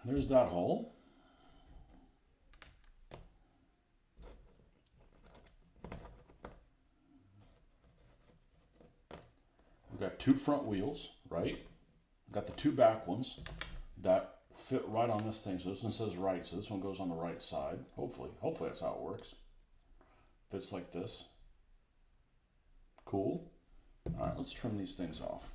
there's that hole. We've got two front wheels, right? We've got the two back ones that fit right on this thing. So this one says right, so this one goes on the right side. Hopefully that's how it works. Fits like this. Cool. All right, let's trim these things off.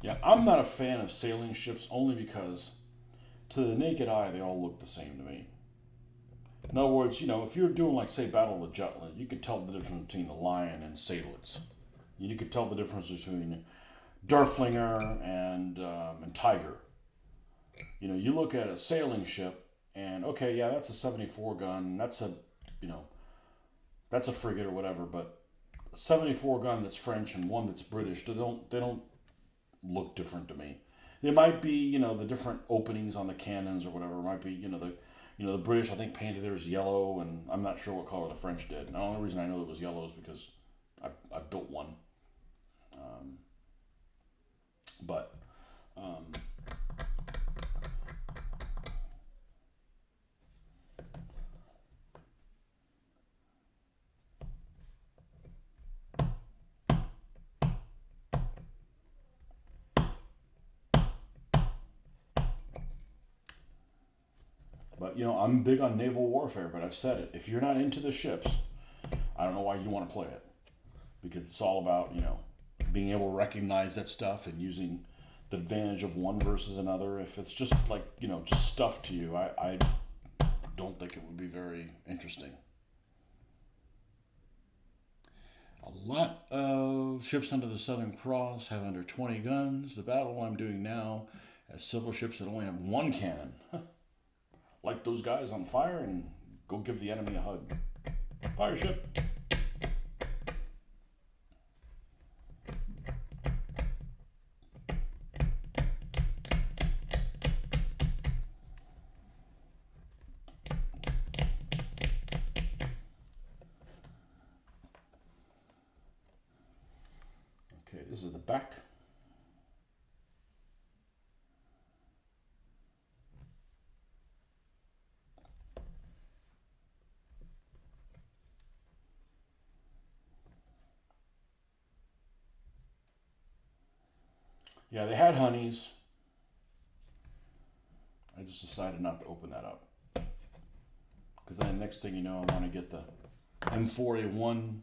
Yeah, I'm not a fan of sailing ships only because to the naked eye they all look the same to me. In other words, if you're doing like say Battle of Jutland, you could tell the difference between the Lion and Seydlitz. You could tell the difference between Derflinger and Tiger. You look at a sailing ship and okay, yeah, that's a 74 gun. That's a frigate or whatever, but a 74 gun that's French and one that's British, they don't look different to me. There might be, the different openings on the cannons or whatever. It might be, the British I think painted theirs yellow, and I'm not sure what color the French did. And the only reason I know it was yellow is because I built one. But I'm big on naval warfare, but I've said it. If you're not into the ships, I don't know why you want to play it. Because it's all about, being able to recognize that stuff and using the advantage of one versus another. If it's just like, just stuff to you, I don't think it would be very interesting. A lot of ships under the Southern Cross have under 20 guns. The battle I'm doing now has several ships that only have one cannon. Light those guys on fire and go give the enemy a hug. Fire ship. Okay, this is the back. Yeah, they had honeys. I just decided not to open that up. Because then the next thing you know, I want to get the M4A1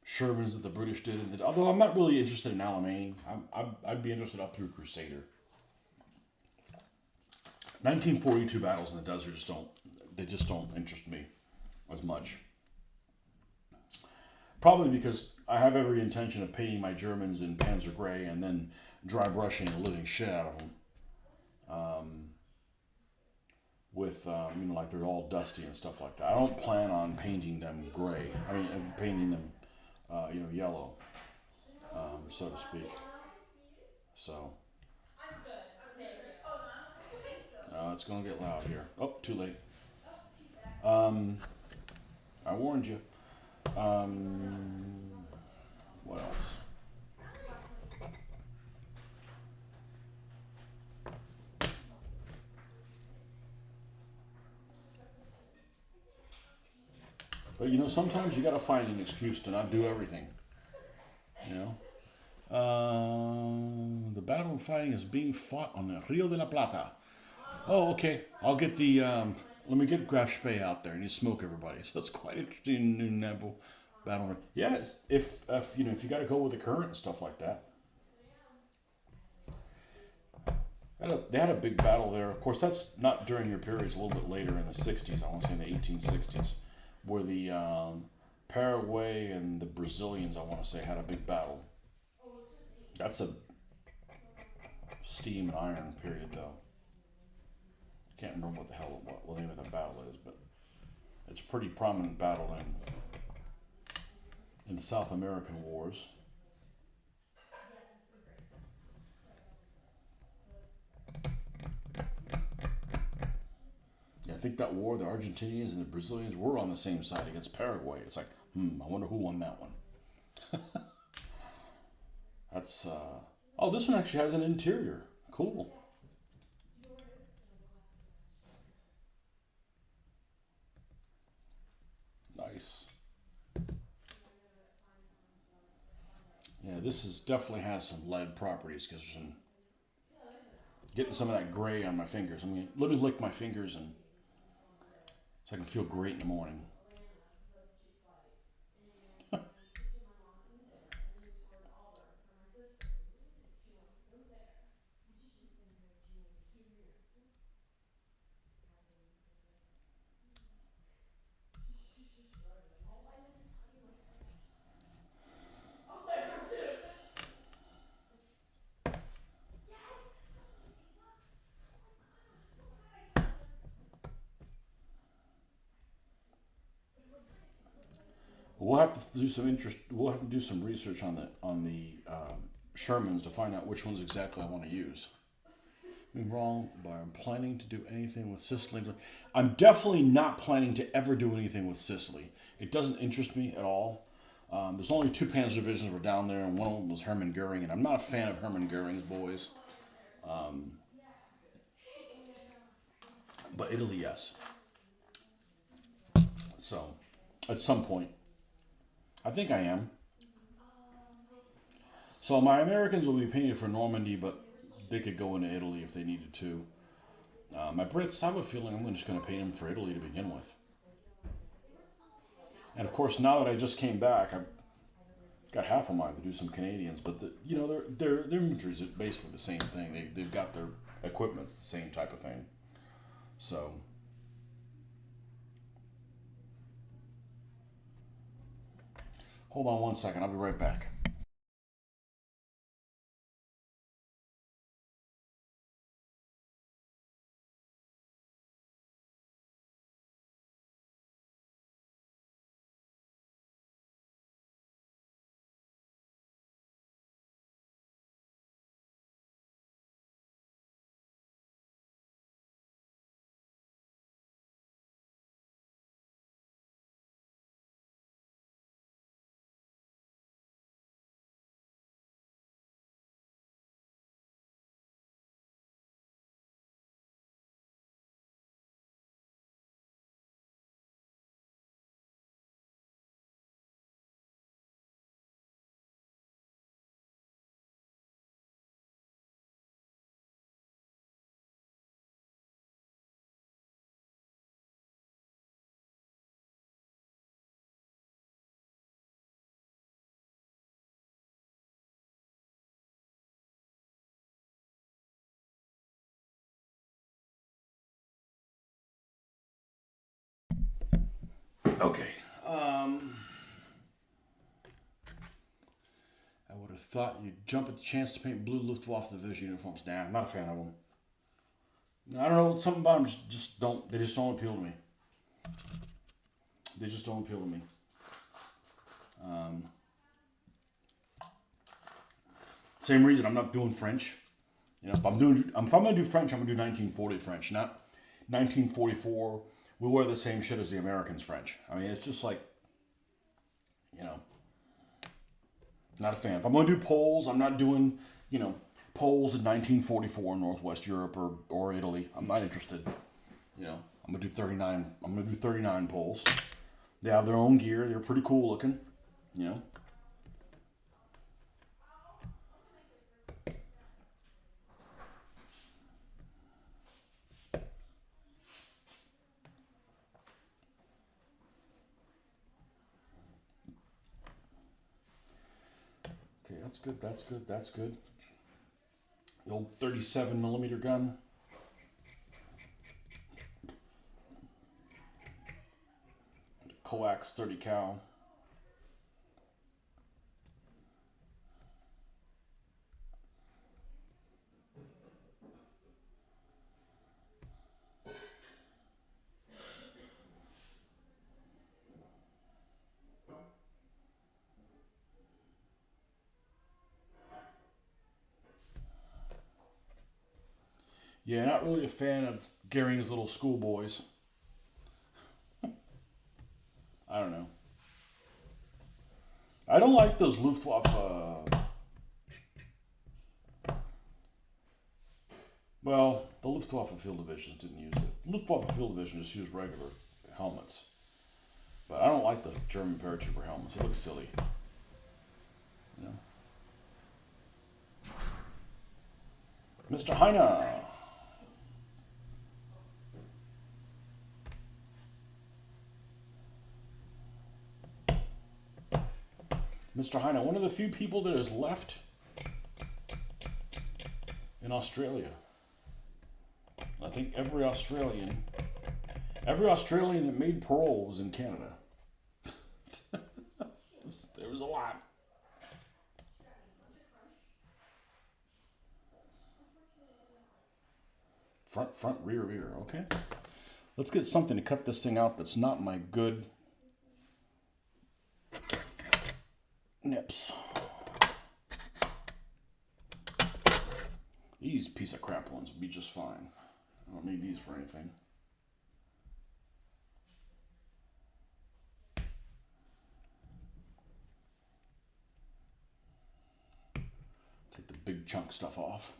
Shermans that the British did. Although I'm not really interested in Alamein. I'd be interested up through Crusader. 1942 battles in the desert just don't interest me as much. Probably because I have every intention of painting my Germans in Panzer Gray and then dry brushing the living shit out of them. With like they're all dusty and stuff like that. I don't plan on painting them gray. I mean, painting them, yellow, so to speak. So it's gonna get loud here. Oh, too late. I warned you. What else? But sometimes you got to find an excuse to not do everything. You know. The battle of fighting is being fought on the Rio de la Plata. Oh, okay. I'll get the. Let me get Graf Spee out there and you smoke everybody. So it's quite interesting new battle. Yeah, if you got to go with the current and stuff like that. They had a big battle there. Of course, that's not during your period. It's a little bit later in the '60s. I want to say in the 1860s, where the Paraguay and the Brazilians, I want to say, had a big battle. That's a steam and iron period, though. Can't remember what the hell what the name of the battle is, but it's a pretty prominent battle in the South American wars. Yeah, I think that war, the Argentinians and the Brazilians were on the same side against Paraguay. It's like, I wonder who won that one. That's oh, this one actually has an interior. Cool. Nice. Yeah, this is definitely has some lead properties because I'm getting some of that gray on my fingers. I'm gonna let me lick my fingers and so I can feel great in the morning. We'll have to do some interest. We'll have to do some research on the Shermans to find out which ones exactly I want to use. I'm wrong, but I'm planning to do anything with Sicily. I'm definitely not planning to ever do anything with Sicily. It doesn't interest me at all. There's only two Panzer divisions were down there, and one of them was Hermann Goering, and I'm not a fan of Hermann Goering's boys. But Italy, yes. So, at some point, I think I am. So my Americans will be painted for Normandy, but they could go into Italy if they needed to. My Brits, I have a feeling I'm just going to paint them for Italy to begin with. And of course, now that I just came back, I've got half of mine to do some Canadians, but their imagery is basically the same thing. They've got their equipment's the same type of thing. So hold on one second. I'll be right back. Okay. I would have thought you'd jump at the chance to paint blue Luftwaffe division uniforms. Nah, I'm not a fan of them. I don't know, something about them just don't. They just don't appeal to me. They just don't appeal to me. Same reason I'm not doing French. You know, if I'm gonna do French, I'm gonna do 1940 French, not 1944. We wear the same shit as the Americans French. I mean, it's just like, you know, not a fan. If I'm gonna do Poles, I'm not doing, Poles in 1944 in Northwest Europe or Italy. I'm not interested. You know, I'm gonna do 39. I'm gonna do 39 Poles. They have their own gear. They're pretty cool looking. You know. Okay, that's good. That's good. That's good. The old 37 millimeter gun. The coax 30 cal. Yeah, not really a fan of Gearing's little schoolboys. I don't know. I don't like those Luftwaffe. Well, the Luftwaffe field divisions didn't use it. The Luftwaffe field division just used regular helmets. But I don't like the German paratrooper helmets. It looks silly. You know? Mr. Heine. Mr. Heine, one of the few people that is left in Australia. I think every Australian that made parole was in Canada. There was a lot. Front, rear. Okay. Let's get something to cut this thing out that's not my good nips. These piece of crap ones would be just fine. I don't need these for anything. Take the big chunk stuff off.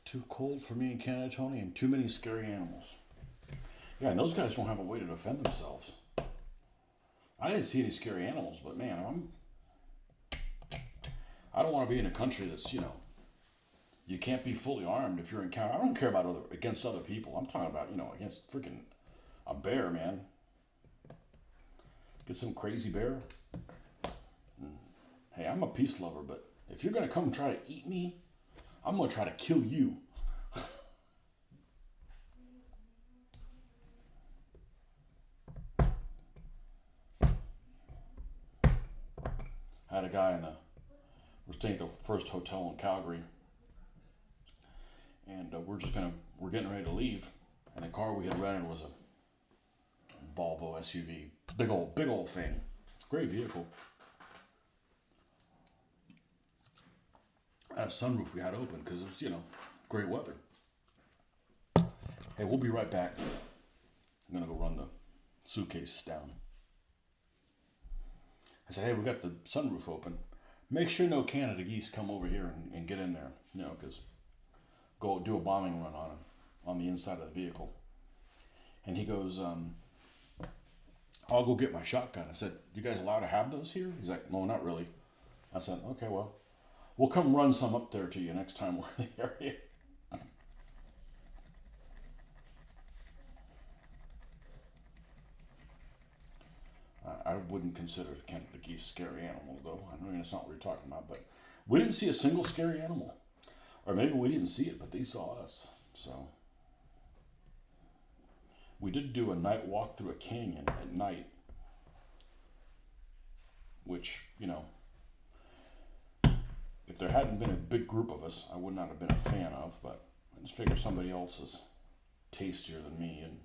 Too cold for me in Canada, Tony, and too many scary animals. Yeah, and those guys don't have a way to defend themselves. I didn't see any scary animals, but man, I don't want to be in a country that's, you can't be fully armed if you're in Canada. I don't care about against other people. I'm talking about, against freaking a bear, man. Get some crazy bear. Hey, I'm a peace lover, but if you're going to come try to eat me, I'm going to try to kill you. I had a guy we're staying at the first hotel in Calgary, and we're getting ready to leave, and the car we had rented was a Volvo SUV, big old thing, great vehicle. And a sunroof we had open because it was, great weather. Hey, we'll be right back. I'm gonna go run the suitcases down. I said, hey, we got the sunroof open. make sure no Canada geese come over here and get in there, because go do a bombing run on him on the inside of the vehicle. And he goes, I'll go get my shotgun. I said, you guys allowed to have those here? He's like, no, not really. I said, okay, well, we'll come run some up there to you next time we're in the area. I wouldn't consider Canada geese scary animal, though. I mean, it's not what we're talking about, but we didn't see a single scary animal. Or maybe we didn't see it, but they saw us. So we did do a night walk through a canyon at night, which, if there hadn't been a big group of us, I would not have been a fan of, but I just figure somebody else is tastier than me. And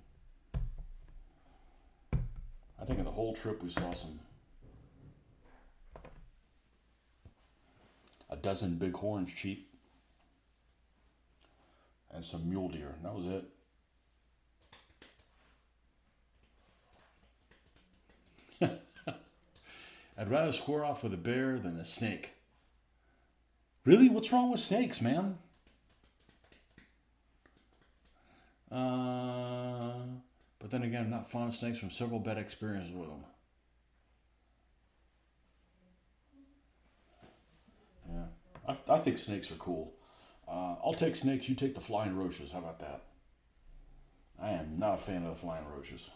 I think in the whole trip we saw a dozen bighorn sheep and some mule deer, and that was it. I'd rather square off with a bear than a snake. Really? What's wrong with snakes, man? But then again, I'm not fond of snakes from several bad experiences with them. Yeah. I think snakes are cool. I'll take snakes, you take the flying roaches. How about that? I am not a fan of the flying roaches.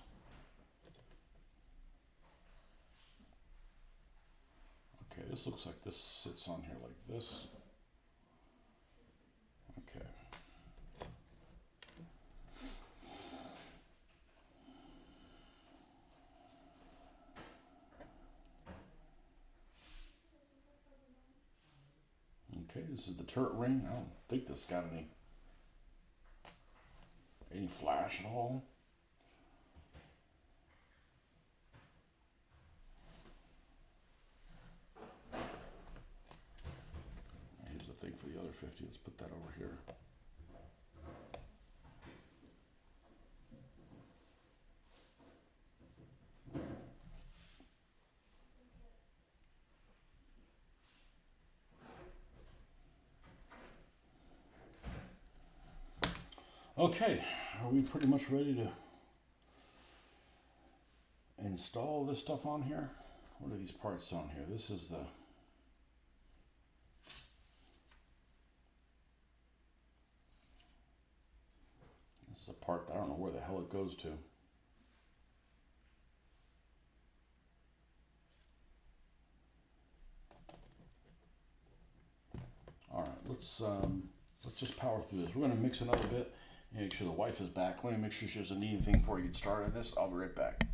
Okay, this looks like this sits on here like this. Okay. Okay, this is the turret ring. I don't think this got any flash at all. Here's the thing for the other 50. Let's put that over here. Okay, are we pretty much ready to install this stuff on here? What are these parts on here? This is the part that I don't know where the hell it goes to. All right, let's just power through this. We're gonna mix another bit. Make sure the wife is back. Let me make sure she doesn't need anything before you get started on this. I'll be right back.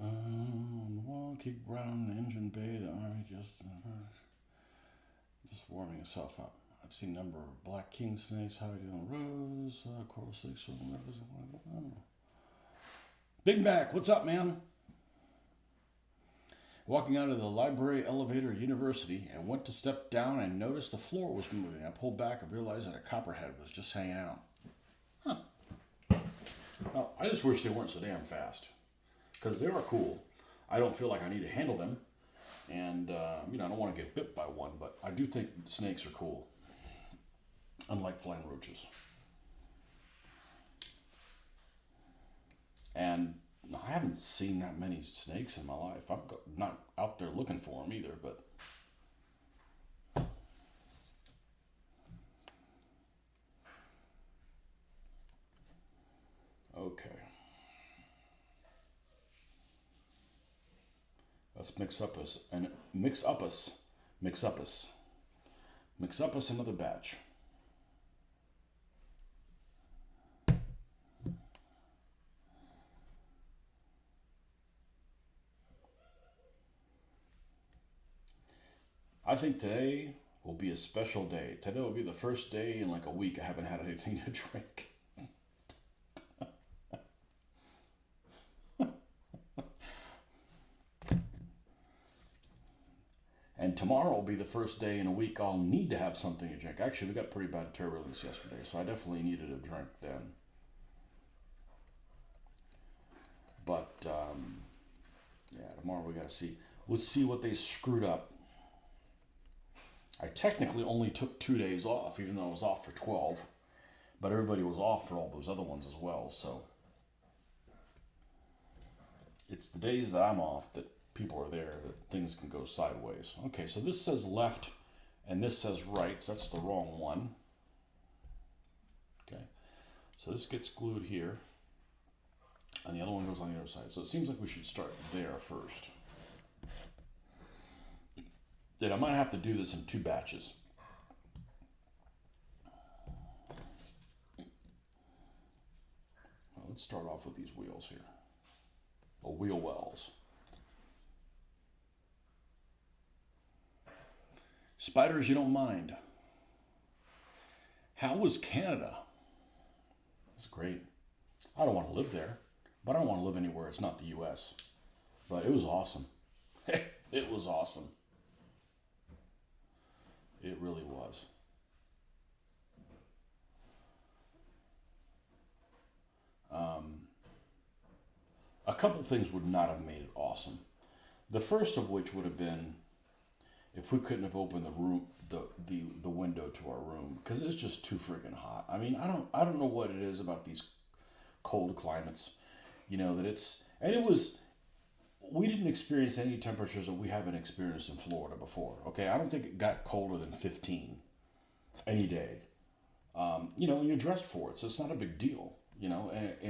On the wall, keep round the engine bay. The army just warming itself up. I've seen a number of black king snakes hiding on roads, coral snakes swimming rivers. Oh. Big Mac, what's up, man? Walking out of the library elevator at university and went to step down and noticed the floor was moving. I pulled back and realized that a copperhead was just hanging out. Huh. Well, I just wish they weren't so damn fast. Because they are cool. I don't feel like I need to handle them. And, I don't want to get bit by one, but I do think snakes are cool. Unlike flying roaches. And I haven't seen that many snakes in my life. I'm not out there looking for them either, but okay. Let's mix up another batch. I think today will be a special day. Today will be the first day in like a week I haven't had anything to drink. And tomorrow will be the first day in a week I'll need to have something to drink. Actually, we got pretty bad turbulence yesterday, so I definitely needed a drink then. But, tomorrow we got to see. Let's see what they screwed up. I technically only took 2 days off, even though I was off for 12. But everybody was off for all those other ones as well, so. It's the days that I'm off that people are there that things can go sideways. Okay, so this says left and this says right, so that's the wrong one. Okay, so this gets glued here and the other one goes on the other side. So it seems like we should start there first. Then I might have to do this in 2 batches. Well, let's start off with these wheels here. Or wheel wells. Spiders you don't mind. How was Canada? It's great. I don't want to live there, but I don't want to live anywhere it's not the US. But it was awesome. It was awesome. It really was. A couple things would not have made it awesome. The first of which would have been if we couldn't have opened the room, the window to our room, because it's just too freaking hot. I mean, I don't know what it is about these cold climates, that it's, and it was, we didn't experience any temperatures that we haven't experienced in Florida before. Okay, I don't think it got colder than 15 any day. And you're dressed for it, so it's not a big deal. And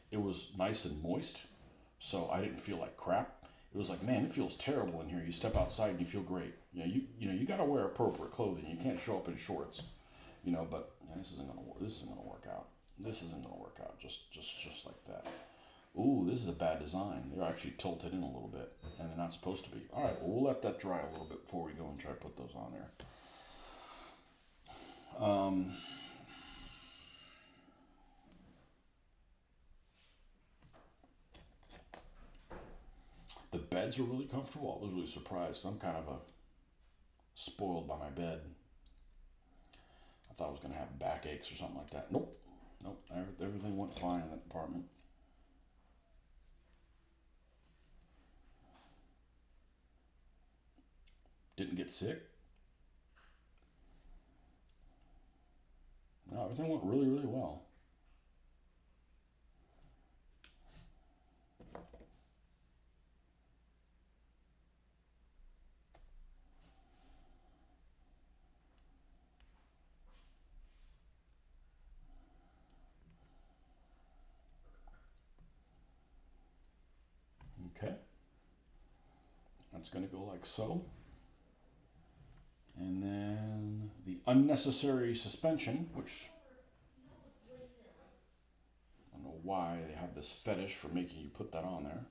it was nice and moist, so I didn't feel like crap. It was like, man, it feels terrible in here. You step outside and you feel great. You got to wear appropriate clothing. You can't show up in shorts, But this isn't gonna work. This isn't gonna work out. This isn't gonna work out. Just like that. Ooh, this is a bad design. They're actually tilted in a little bit, and they're not supposed to be. All right, well, we'll let that dry a little bit before we go and try to put those on there. The beds are really comfortable. I was really surprised. I'm kind of spoiled by my bed. I thought I was going to have backaches or something like that. Nope. Everything went fine in that apartment. Didn't get sick. No, everything went really, really well. Okay. That's going to go like so. And then the unnecessary suspension, which I don't know why they have this fetish for making you put that on there.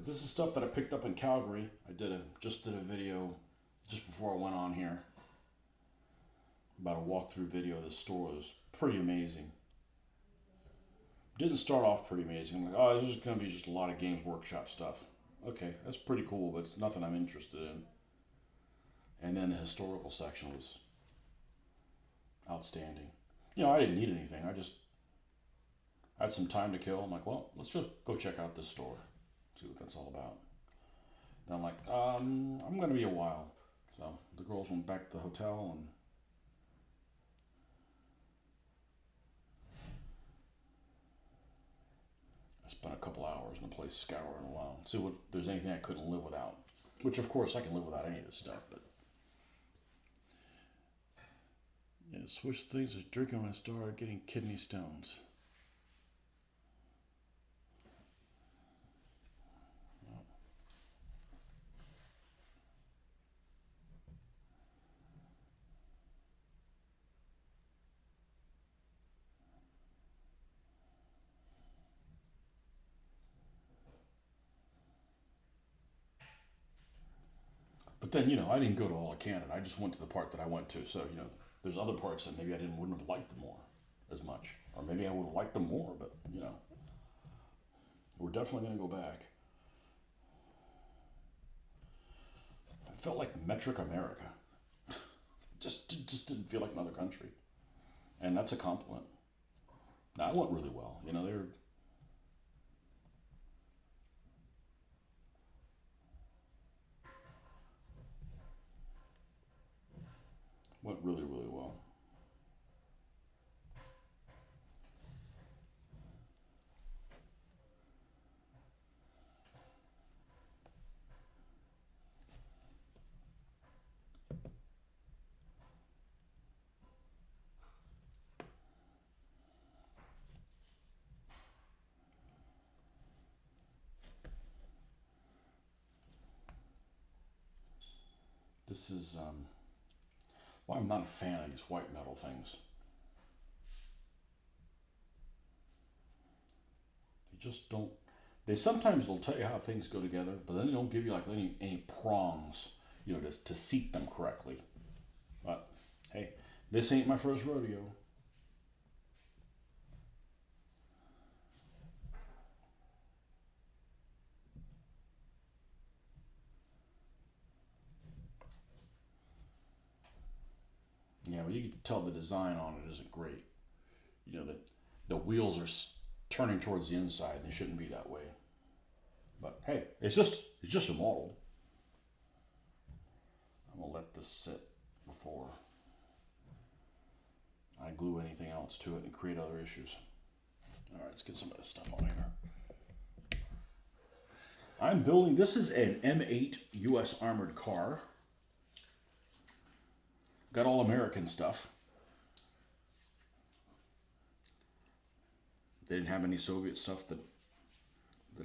this is stuff that I picked up in Calgary. I just did a video just before I went on here about a walkthrough video of this store. It was pretty amazing. Didn't start off pretty amazing. I'm like, oh, this is going to be just a lot of Games Workshop stuff. Okay, that's pretty cool, but it's nothing I'm interested in. And then the historical section was outstanding. I didn't need anything. I just had some time to kill. I'm like, well, let's just go check out this store, see what that's all about. Then I'm like, I'm going to be a while. So the girls went back to the hotel, and I spent a couple hours in the place scouring around, see what if there's anything I couldn't live without. Which, of course, I can live without any of this stuff, but yeah, switch things to drinking when I started getting kidney stones. But then, I didn't go to all of Canada. I just went to the part that I went to. So, there's other parts that maybe wouldn't have liked them more as much. Or maybe I would have liked them more, but, we're definitely going to go back. It felt like metric America. just didn't feel like another country. And that's a compliment. Now, it went really well. They're went really, really well. This is, well, I'm not a fan of these white metal things. They just don't, they sometimes will tell you how things go together, but then they don't give you like any prongs, to seat them correctly. But hey, this ain't my first rodeo. Yeah, well, you can tell the design on it isn't great. That the wheels are turning towards the inside, and they shouldn't be that way. But hey, it's just a model. I'm gonna let this sit before I glue anything else to it and create other issues. All right, let's get some of this stuff on here. I'm building. This is an M8 U.S. armored car. Got all American stuff. They didn't have any Soviet stuff that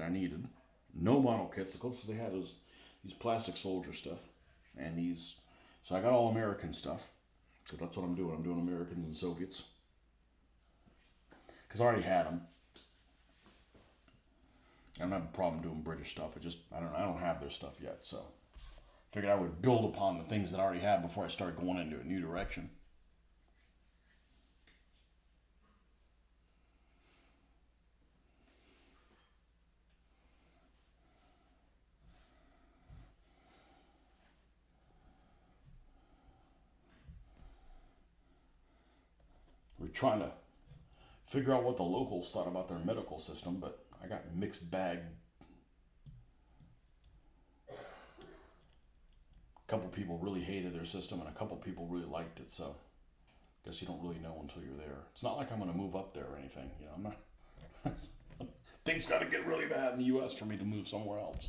I needed. No model kits. The closest they had was these plastic soldier stuff, and these. So I got all American stuff, because that's what I'm doing. I'm doing Americans and Soviets, because I already had them. I don't have a problem doing British stuff. I don't have their stuff yet, so figured I would build upon the things that I already had before I start going into a new direction. We're trying to figure out what the locals thought about their medical system, but I got mixed bag. A couple people really hated their system, and a couple people really liked it. So, I guess you don't really know until you're there. It's not like I'm going to move up there or anything. I'm not. Things got to get really bad in the U.S. for me to move somewhere else.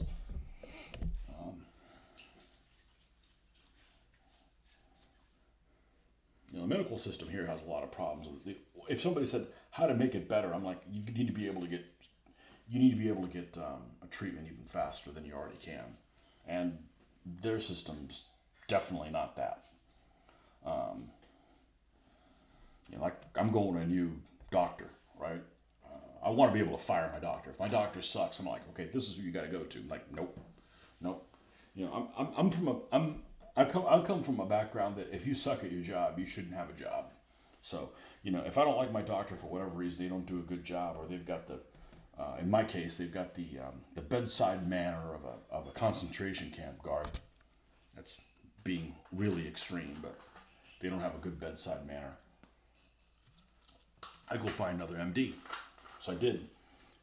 The medical system here has a lot of problems. If somebody said how to make it better, I'm like, you need to be able to get a treatment even faster than you already can, and their system's definitely not that. Like I'm going to a new doctor, right? I want to be able to fire my doctor. If my doctor sucks, I'm like, okay, this is who you got to go to. I'm like, nope, nope. You know, I'm from a I come from a background that if you suck at your job, you shouldn't have a job. So, you know, if I don't like my doctor for whatever reason, they don't do a good job, or they've got the, in my case, they've got the bedside manner of a concentration camp guard. That's being really extreme, but they don't have a good bedside manner. I go find another MD. So I did,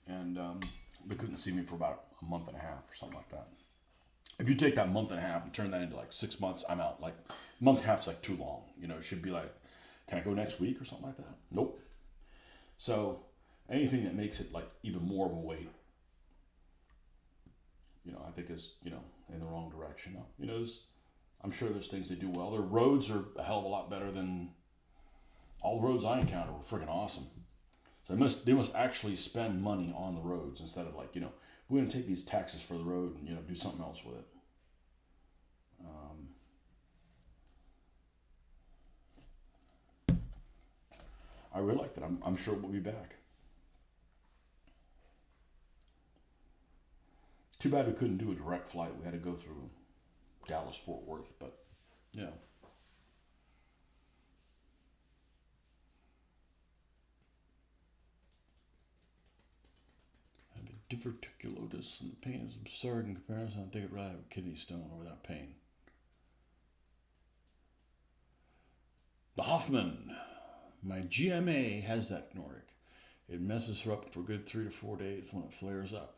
and they couldn't see me for about a month and a half or something like that. If you take that month and a half and turn that into like 6 months, I'm out. Like, month and a half's like too long. You know, it should be like, can I go next week or something like that? Nope. So anything that makes it like even more of a wait, you know, I think is, you know, in the wrong direction. You know, I'm sure there's things they do well. Their roads are a hell of a lot better than all the roads I encountered were freaking awesome. So they must actually spend money on the roads instead of like, you know, we're going to take these taxes for the road and, you know, do something else with it. I really like that. I'm sure we'll be back. Too bad we couldn't do a direct flight. We had to go through Dallas Fort Worth, but yeah. I have a diverticulosis and the pain is absurd in comparison. I think I'd rather have a kidney stone over that pain. The Hoffman. My GMA has that Nordic. It messes her up for a good 3 to 4 days when it flares up.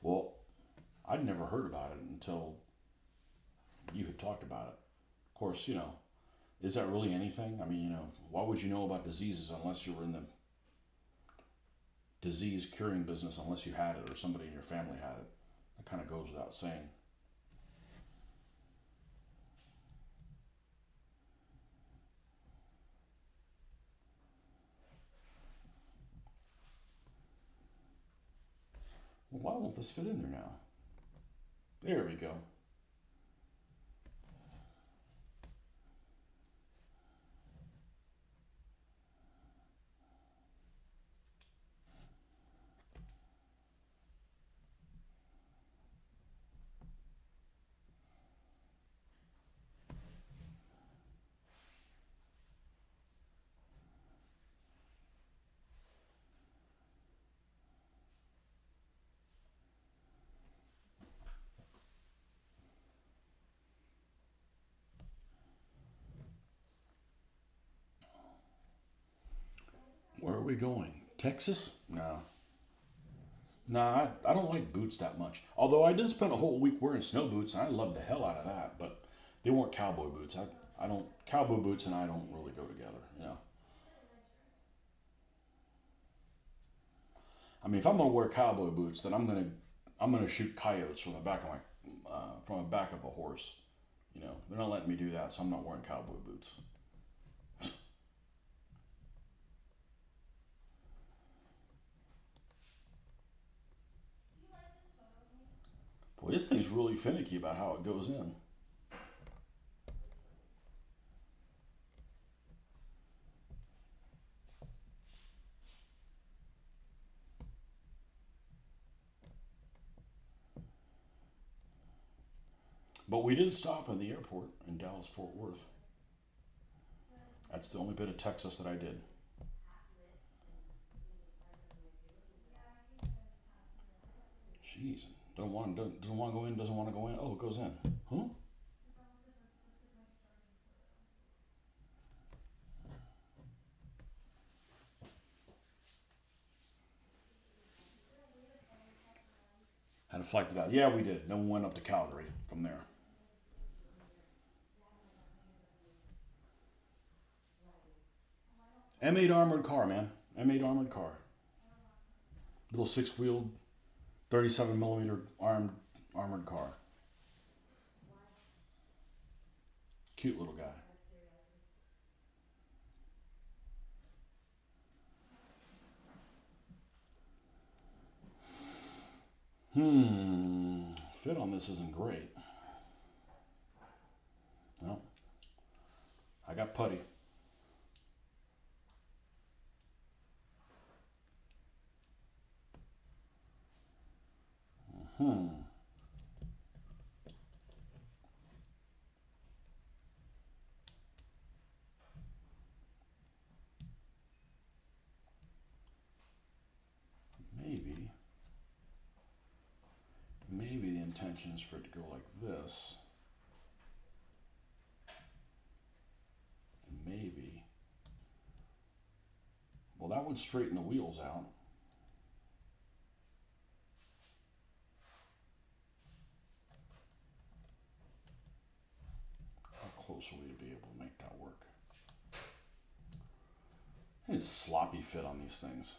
Well, I'd never heard about it until you had talked about it. Of course, you know, is that really anything? I mean, you know, why would you know about diseases unless you were in the disease curing business, unless you had it or somebody in your family had it? That kind of goes without saying. Well, why won't this fit in there now? There we go. Where are we going? Texas? No. Nah, I don't like boots that much. Although I did spend a whole week wearing snow boots, and I loved the hell out of that. But they weren't cowboy boots. I don't cowboy boots and I don't really go together. You know. I mean, if I'm gonna wear cowboy boots, then I'm gonna shoot coyotes from the back of my from the back of a horse. You know, they're not letting me do that, so I'm not wearing cowboy boots. Boy, this thing's really finicky about how it goes in. But we did stop in the airport in Dallas Fort Worth. That's the only bit of Texas that I did. Jeez, doesn't want to go in. Doesn't want to go in. Oh, it goes in. Huh? Had a flight to that. Yeah, we did. Then we went up to Calgary from there. M8 armored car, man. M8 armored car. Little six-wheeled, 37 millimeter armored car. Cute little guy. Fit on this isn't great. No, I got putty. Maybe, maybe the intention is for it to go like this. Maybe. Well, that would straighten the wheels out. How close are we to be able to make that work? It's sloppy fit on these things.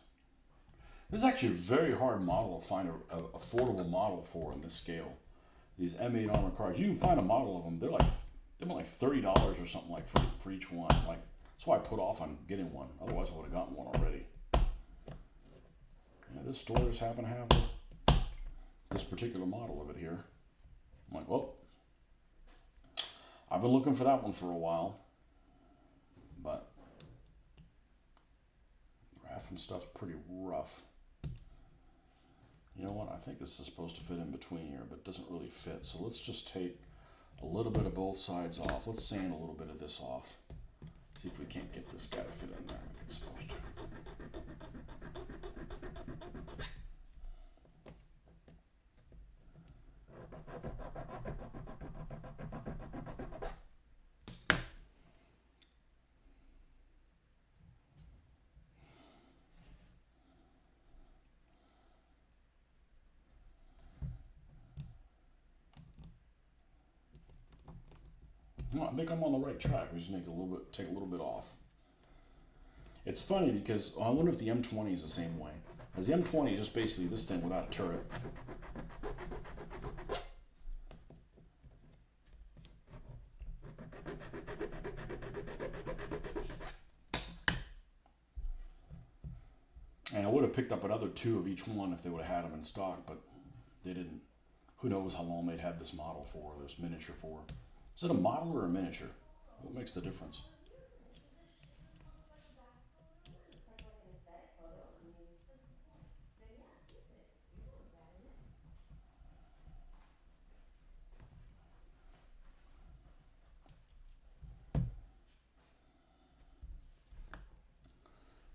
This is actually a very hard model to find an affordable model for in this scale. These M8 armored cars, you can find a model of them. They're like $30 or something like for each one. Like that's why I put off on getting one. Otherwise, I would have gotten one already. Yeah, this store just happened to have this particular model of it here. I'm like, well, I've been looking for that one for a while, but Rapham stuff's pretty rough. You know what? I think this is supposed to fit in between here, but it doesn't really fit. So let's just take a little bit of both sides off. Let's sand a little bit of this off. See if we can't get this guy to fit in there like it's supposed to. No, I think I'm on the right track. We just take a little bit off. It's funny because I wonder if the M20 is the same way. Because the M20 is just basically this thing without a turret. And I would have picked up another 2 of each one if they would have had them in stock, but they didn't. Who knows how long they'd had this model for, this miniature for. Is it a model or a miniature? What makes the difference?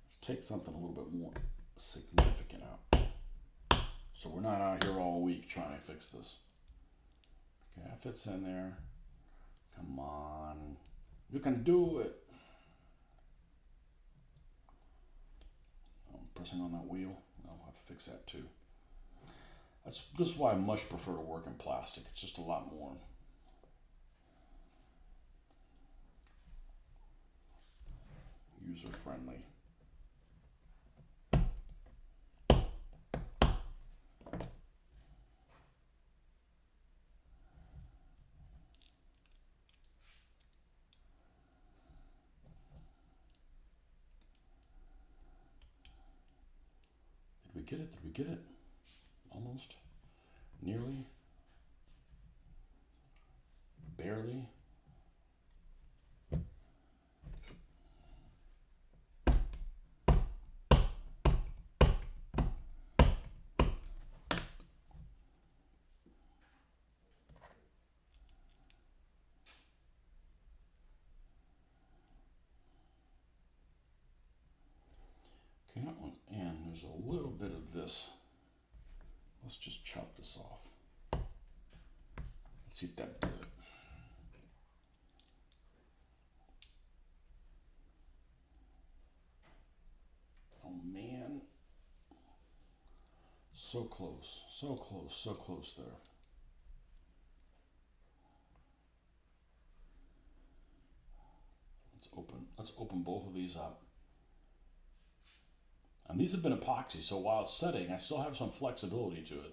Let's take something a little bit more significant out. So we're not out here all week trying to fix this. Okay, that fits in there. Come on. You can do it. I'm pressing on that wheel. I'll have to fix that too. This is why I much prefer to work in plastic. It's just a lot more user friendly. Did we get it? Did we get it? Almost. Nearly. Barely. Okay, that one, and there's a little bit of this. Let's just chop this off. Let's see if that did it. Oh man. So close, so close, so close there. Let's open both of these up. And these have been epoxy, so while it's setting, I still have some flexibility to it.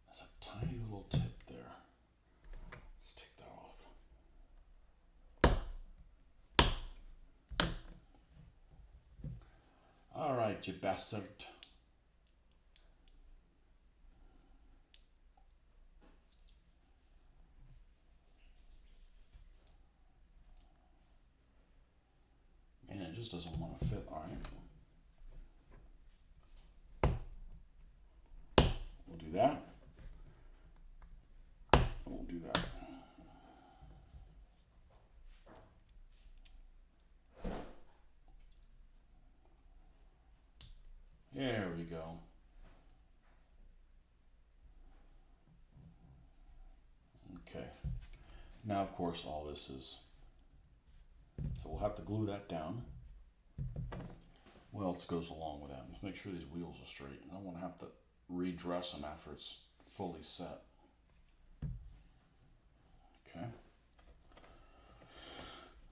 There's a tiny little tip there. Let's take that off. All right, you bastard. Man, it just doesn't want to fit. All right. do that. We'll do that. There we go. Okay. Now, of course, all this is... So we'll have to glue that down. What else goes along with that? Let's make sure these wheels are straight. I don't want to have to redress them after it's fully set. Okay.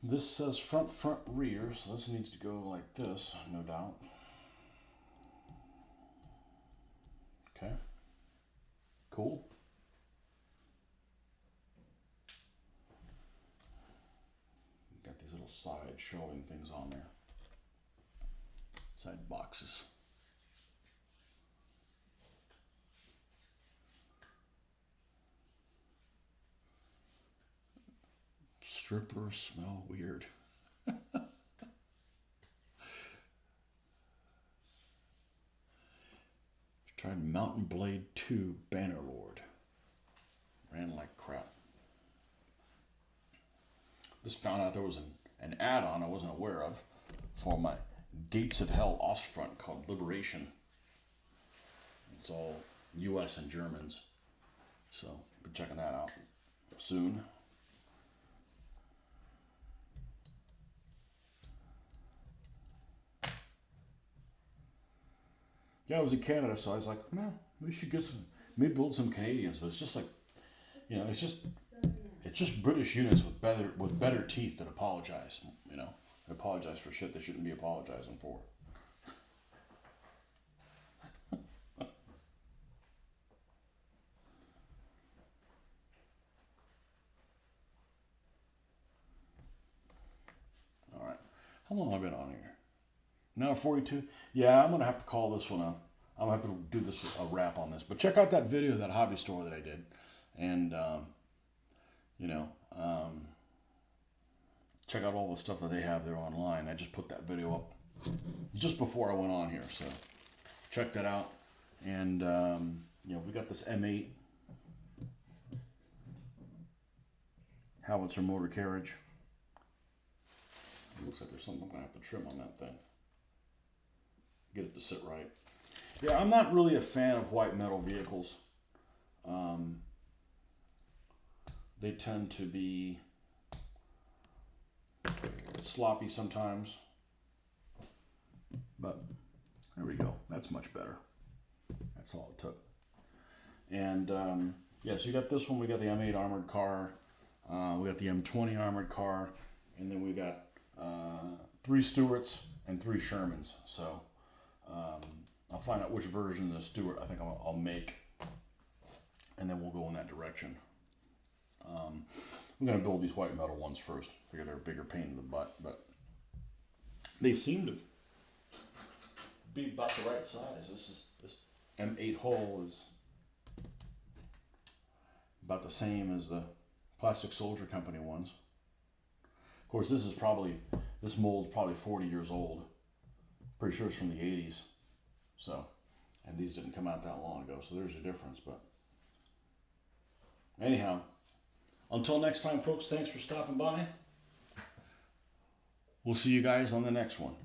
This says front, rear, so this needs to go like this, no doubt. Okay. Cool. Got these little side showing things on there. Side boxes. Strippers smell weird. Tried Mountain Blade 2 Bannerlord. Ran like crap. Just found out there was an add-on I wasn't aware of for my Gates of Hell Ostfront called Liberation. It's all US and Germans. So, I'll be checking that out soon. Yeah, I was in Canada, so I was like, man, we should get some, maybe build some Canadians. But it's just like, you know, it's just British units with better teeth that apologize. You know, they apologize for shit they shouldn't be apologizing for. All right, how long have I been on here? Now 42. Yeah, I'm gonna have to call this one a. I'm gonna have to do this a wrap on this. But check out that video of that hobby store that I did, and you know, check out all the stuff that they have there online. I just put that video up just before I went on here, so check that out. And you know, we got this M8 howitzer motor carriage. It looks like there's something I'm gonna have to trim on that thing. Get it to sit right. Yeah, I'm not really a fan of white metal vehicles. They tend to be sloppy sometimes. But there we go. That's much better. That's all it took. And yeah, so you got this one. We got the M8 armored car. We got the M20 armored car. And then we got 3 Stewarts and 3 Shermans. So I'll find out which version of the Stewart I think I'll make, and then we'll go in that direction. I'm going to build these white metal ones first. Figure they're a bigger pain in the butt, but they seem to be about the right size. This M8 hull is about the same as the Plastic Soldier Company ones. Of course, this mold's probably 40 years old. Pretty sure it's from the 80s. So, and these didn't come out that long ago, so there's a difference. But anyhow, until next time, folks, thanks for stopping by. We'll see you guys on the next one.